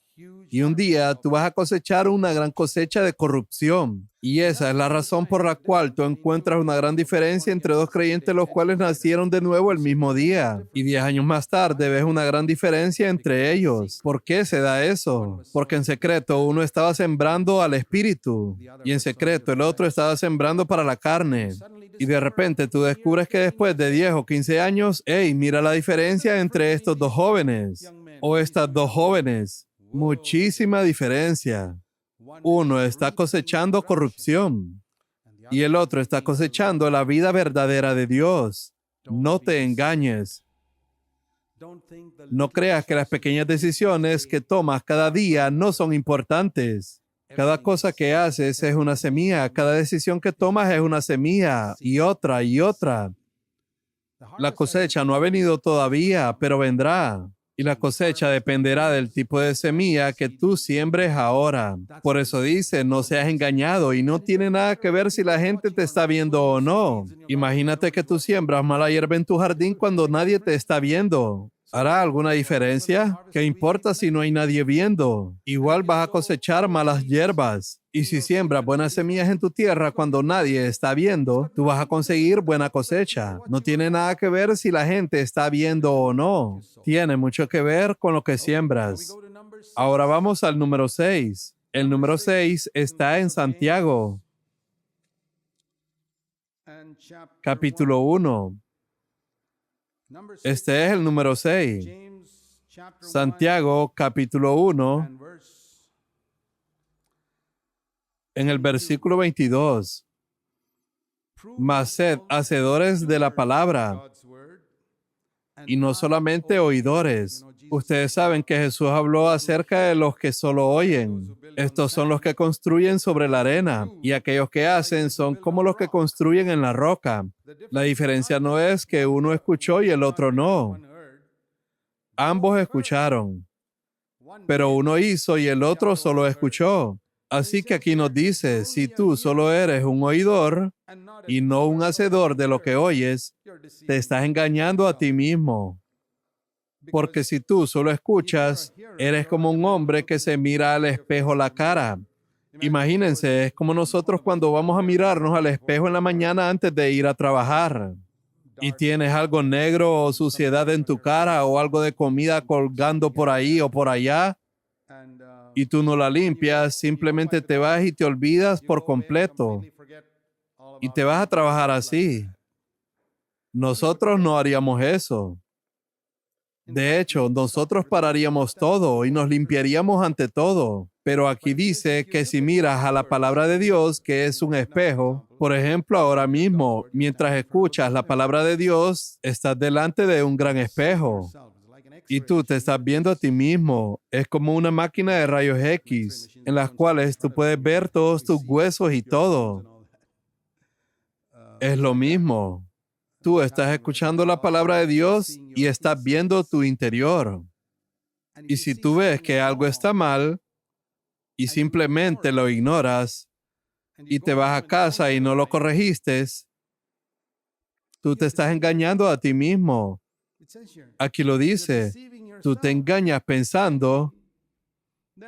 Y un día tú vas a cosechar una gran cosecha de corrupción. Y esa es la razón por la cual tú encuentras una gran diferencia entre dos creyentes los cuales nacieron de nuevo el mismo día. Y 10 años más tarde ves una gran diferencia entre ellos. ¿Por qué se da eso? Porque en secreto uno estaba sembrando al espíritu y en secreto el otro estaba sembrando para la carne. Y de repente tú descubres que después de 10 o 15 años, hey, mira la diferencia entre estos dos jóvenes o estas dos jóvenes. Muchísima diferencia. Uno está cosechando corrupción y el otro está cosechando la vida verdadera de Dios. No te engañes. No creas que las pequeñas decisiones que tomas cada día no son importantes. Cada cosa que haces es una semilla. Cada decisión que tomas es una semilla y otra y otra. La cosecha no ha venido todavía, pero vendrá. Y la cosecha dependerá del tipo de semilla que tú siembres ahora. Por eso dice, no seas engañado y no tiene nada que ver si la gente te está viendo o no. Imagínate que tú siembras mala hierba en tu jardín cuando nadie te está viendo. ¿Hará alguna diferencia? ¿Qué importa si no hay nadie viendo? Igual vas a cosechar malas hierbas. Y si siembras buenas semillas en tu tierra cuando nadie está viendo, tú vas a conseguir buena cosecha. No tiene nada que ver si la gente está viendo o no. Tiene mucho que ver con lo que siembras. Ahora vamos al número 6. El número 6 está en Santiago, capítulo 1. Este es el número 6. Santiago, capítulo 1, en el versículo 22. Mas sed hacedores de la palabra, y no solamente oidores. Ustedes saben que Jesús habló acerca de los que solo oyen. Estos son los que construyen sobre la arena, y aquellos que hacen son como los que construyen en la roca. La diferencia no es que uno escuchó y el otro no. Ambos escucharon, pero uno hizo y el otro solo escuchó. Así que aquí nos dice, si tú solo eres un oidor y no un hacedor de lo que oyes, te estás engañando a ti mismo. Porque si tú solo escuchas, eres como un hombre que se mira al espejo la cara. Imagínense, es como nosotros cuando vamos a mirarnos al espejo en la mañana antes de ir a trabajar. Y tienes algo negro o suciedad en tu cara o algo de comida colgando por ahí o por allá, y tú no la limpias, simplemente te vas y te olvidas por completo. Y te vas a trabajar así. Nosotros no haríamos eso. De hecho, nosotros pararíamos todo y nos limpiaríamos ante todo. Pero aquí dice que si miras a la palabra de Dios, que es un espejo, por ejemplo, ahora mismo, mientras escuchas la palabra de Dios, estás delante de un gran espejo. Y tú te estás viendo a ti mismo. Es como una máquina de rayos X, en las cuales tú puedes ver todos tus huesos y todo. Es lo mismo. Tú estás escuchando la palabra de Dios y estás viendo tu interior. Y si tú ves que algo está mal y simplemente lo ignoras y te vas a casa y no lo corregiste, tú te estás engañando a ti mismo. Aquí lo dice, tú te engañas pensando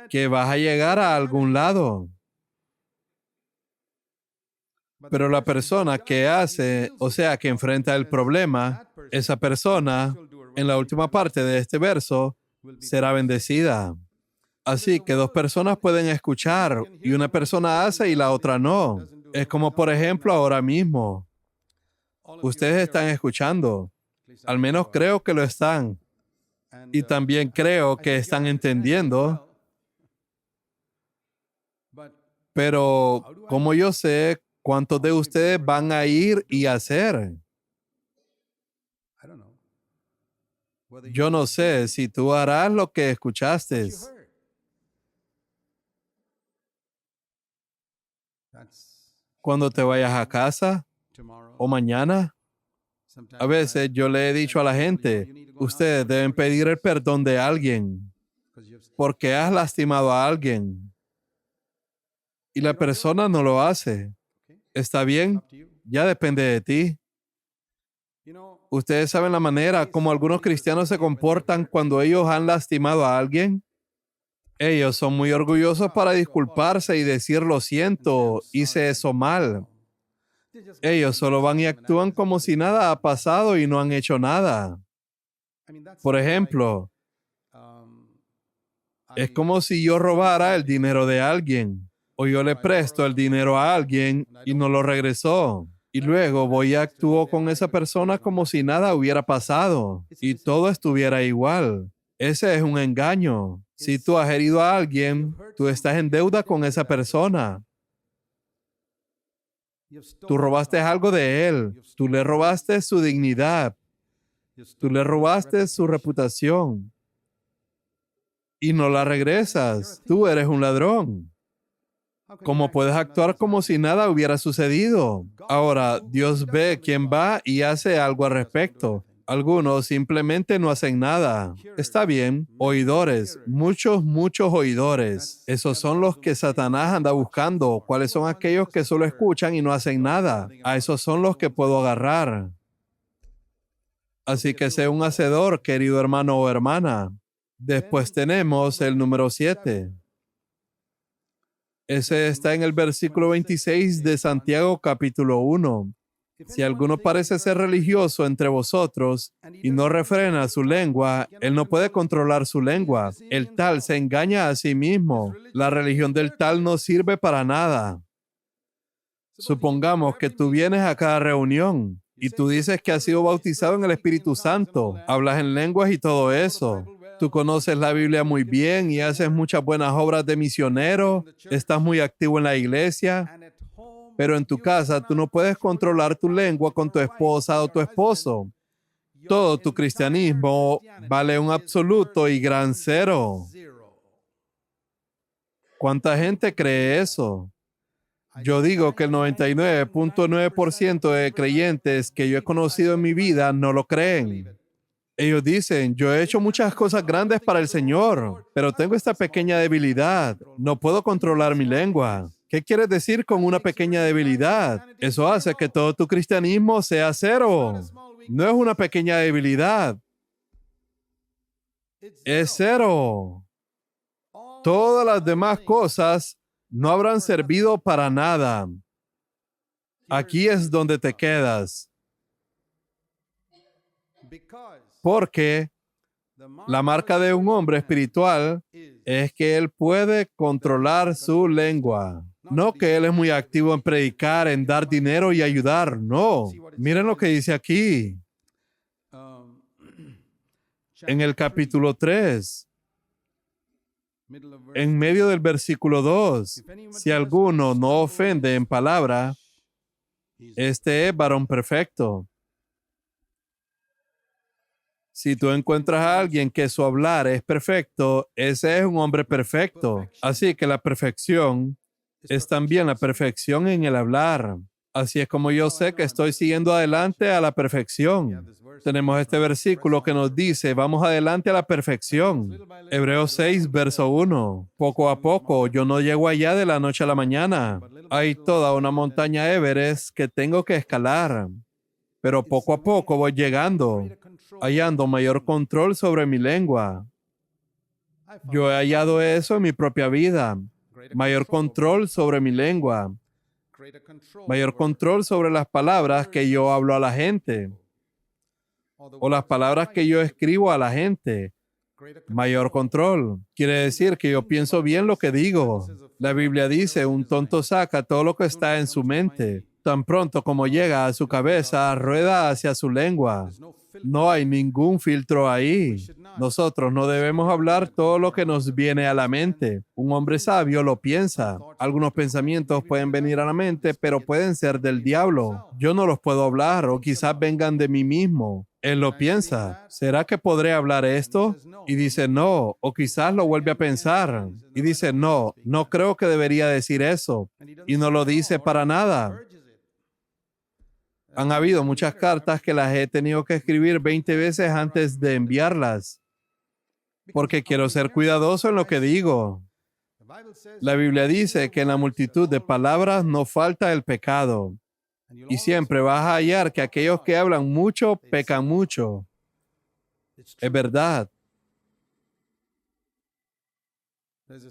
que vas a llegar a algún lado. Pero la persona que hace, o sea, que enfrenta el problema, esa persona, en la última parte de este verso, será bendecida. Así que dos personas pueden escuchar y una persona hace y la otra no. Es como, por ejemplo, ahora mismo. Ustedes están escuchando. Al menos creo que lo están. Y también creo que están entendiendo. Pero, ¿cómo yo sé cuántos de ustedes van a ir y hacer? Yo no sé si tú harás lo que escuchaste. Cuando te vayas a casa o mañana, a veces yo le he dicho a la gente, ustedes deben pedir el perdón de alguien porque has lastimado a alguien y la persona no lo hace. ¿Está bien? Ya depende de ti. Ustedes saben la manera como algunos cristianos se comportan cuando ellos han lastimado a alguien. Ellos son muy orgullosos para disculparse y decir lo siento, hice eso mal. Ellos solo van y actúan como si nada ha pasado y no han hecho nada. Por ejemplo, es como si yo robara el dinero de alguien o yo le presto el dinero a alguien y no lo regresó. Y luego voy y actúo con esa persona como si nada hubiera pasado y todo estuviera igual. Ese es un engaño. Si tú has herido a alguien, tú estás en deuda con esa persona. Tú robaste algo de él. Tú le robaste su dignidad. Tú le robaste su reputación. Y no la regresas. Tú eres un ladrón. ¿Cómo puedes actuar como si nada hubiera sucedido? Ahora, Dios ve quién va y hace algo al respecto. Algunos simplemente no hacen nada. Está bien, oidores, muchos oidores. Esos son los que Satanás anda buscando. ¿Cuáles son aquellos que solo escuchan y no hacen nada? A esos son los que puedo agarrar. Así que sé un hacedor, querido hermano o hermana. Después tenemos el número 7. Ese está en el versículo 26 de Santiago capítulo 1. Si alguno parece ser religioso entre vosotros y no refrena su lengua, él no puede controlar su lengua. El tal se engaña a sí mismo. La religión del tal no sirve para nada. Supongamos que tú vienes a cada reunión y tú dices que has sido bautizado en el Espíritu Santo, hablas en lenguas y todo eso. Tú conoces la Biblia muy bien y haces muchas buenas obras de misionero, estás muy activo en la iglesia, pero en tu casa tú no puedes controlar tu lengua con tu esposa o tu esposo. Todo tu cristianismo vale un absoluto y gran cero. ¿Cuánta gente cree eso? Yo digo que el 99.9% de creyentes que yo he conocido en mi vida no lo creen. Ellos dicen, yo he hecho muchas cosas grandes para el Señor, pero tengo esta pequeña debilidad. No puedo controlar mi lengua. ¿Qué quieres decir con una pequeña debilidad? Eso hace que todo tu cristianismo sea cero. No es una pequeña debilidad. Es cero. Todas las demás cosas no habrán servido para nada. Aquí es donde te quedas. Porque la marca de un hombre espiritual es que él puede controlar su lengua. No que él es muy activo en predicar, en dar dinero y ayudar. No. Miren lo que dice aquí. En el capítulo 3. En medio del versículo 2. Si alguno no ofende en palabra, este es varón perfecto. Si tú encuentras a alguien que su hablar es perfecto, ese es un hombre perfecto. Así que la perfección es también la perfección en el hablar. Así es como yo sé que estoy siguiendo adelante a la perfección. Tenemos este versículo que nos dice, vamos adelante a la perfección. Hebreos 6, verso 1. Poco a poco, yo no llego allá de la noche a la mañana. Hay toda una montaña Everest que tengo que escalar. Pero poco a poco voy llegando, hallando mayor control sobre mi lengua. Yo he hallado eso en mi propia vida. Mayor control sobre mi lengua. Mayor control sobre las palabras que yo hablo a la gente. O las palabras que yo escribo a la gente. Mayor control. Quiere decir que yo pienso bien lo que digo. La Biblia dice, un tonto saca todo lo que está en su mente. Tan pronto como llega a su cabeza, rueda hacia su lengua. No hay ningún filtro ahí. Nosotros no debemos hablar todo lo que nos viene a la mente. Un hombre sabio lo piensa. Algunos pensamientos pueden venir a la mente, pero pueden ser del diablo. Yo no los puedo hablar o quizás vengan de mí mismo. Él lo piensa. ¿Será que podré hablar esto? Y dice no, o quizás lo vuelve a pensar. Y dice no, no creo que debería decir eso. Y no lo dice para nada. Han habido muchas cartas que las he tenido que escribir 20 veces antes de enviarlas, porque quiero ser cuidadoso en lo que digo. La Biblia dice que en la multitud de palabras no falta el pecado. Y siempre vas a hallar que aquellos que hablan mucho, pecan mucho. Es verdad.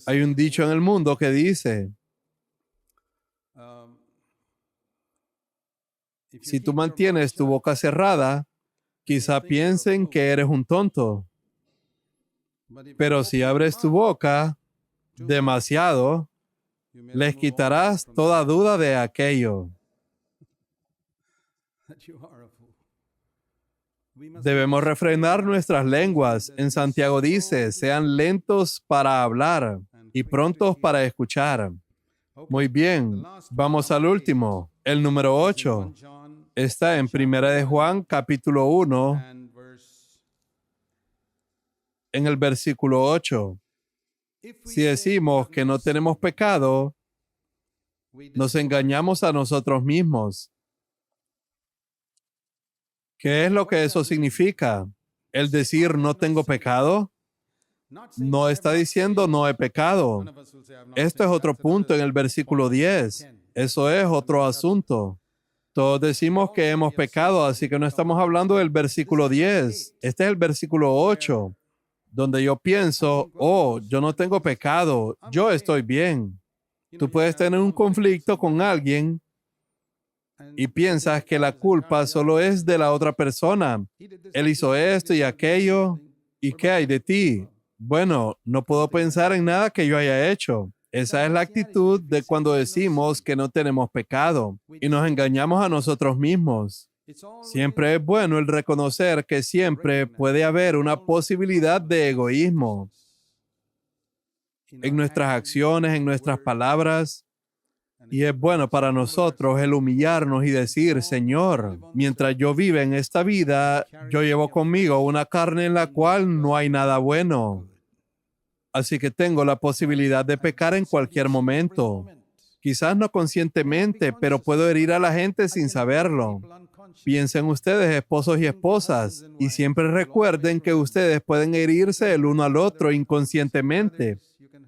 Hay un dicho en el mundo que dice, si tú mantienes tu boca cerrada, quizá piensen que eres un tonto. Pero si abres tu boca demasiado, les quitarás toda duda de aquello. Debemos refrenar nuestras lenguas. En Santiago dice, sean lentos para hablar y prontos para escuchar. Muy bien, vamos al último, el número 8. Está en Primera de Juan, capítulo 1, en el versículo 8. Si decimos que no tenemos pecado, nos engañamos a nosotros mismos. ¿Qué es lo que eso significa? El decir no tengo pecado no está diciendo no he pecado. Esto es otro punto en el versículo 10. Eso es otro asunto. Todos decimos que hemos pecado, así que no estamos hablando del versículo 10. Este es el versículo 8, donde yo pienso, oh, yo no tengo pecado, yo estoy bien. Tú puedes tener un conflicto con alguien y piensas que la culpa solo es de la otra persona. Él hizo esto y aquello, ¿y qué hay de ti? Bueno, no puedo pensar en nada que yo haya hecho. Esa es la actitud de cuando decimos que no tenemos pecado y nos engañamos a nosotros mismos. Siempre es bueno el reconocer que siempre puede haber una posibilidad de egoísmo en nuestras acciones, en nuestras palabras. Y es bueno para nosotros el humillarnos y decir, Señor, mientras yo vive en esta vida, yo llevo conmigo una carne en la cual no hay nada bueno. Así que tengo la posibilidad de pecar en cualquier momento. Quizás no conscientemente, pero puedo herir a la gente sin saberlo. Piensen ustedes, esposos y esposas, y siempre recuerden que ustedes pueden herirse el uno al otro inconscientemente.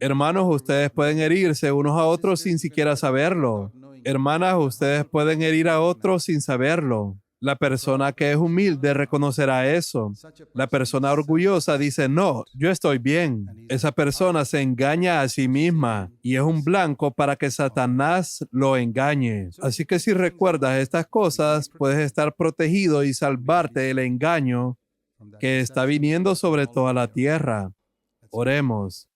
Hermanos, ustedes pueden herirse unos a otros sin siquiera saberlo. Hermanas, ustedes pueden herir a otros sin saberlo. La persona que es humilde reconocerá eso. La persona orgullosa dice, no, yo estoy bien. Esa persona se engaña a sí misma y es un blanco para que Satanás lo engañe. Así que si recuerdas estas cosas, puedes estar protegido y salvarte del engaño que está viniendo sobre toda la tierra. Oremos.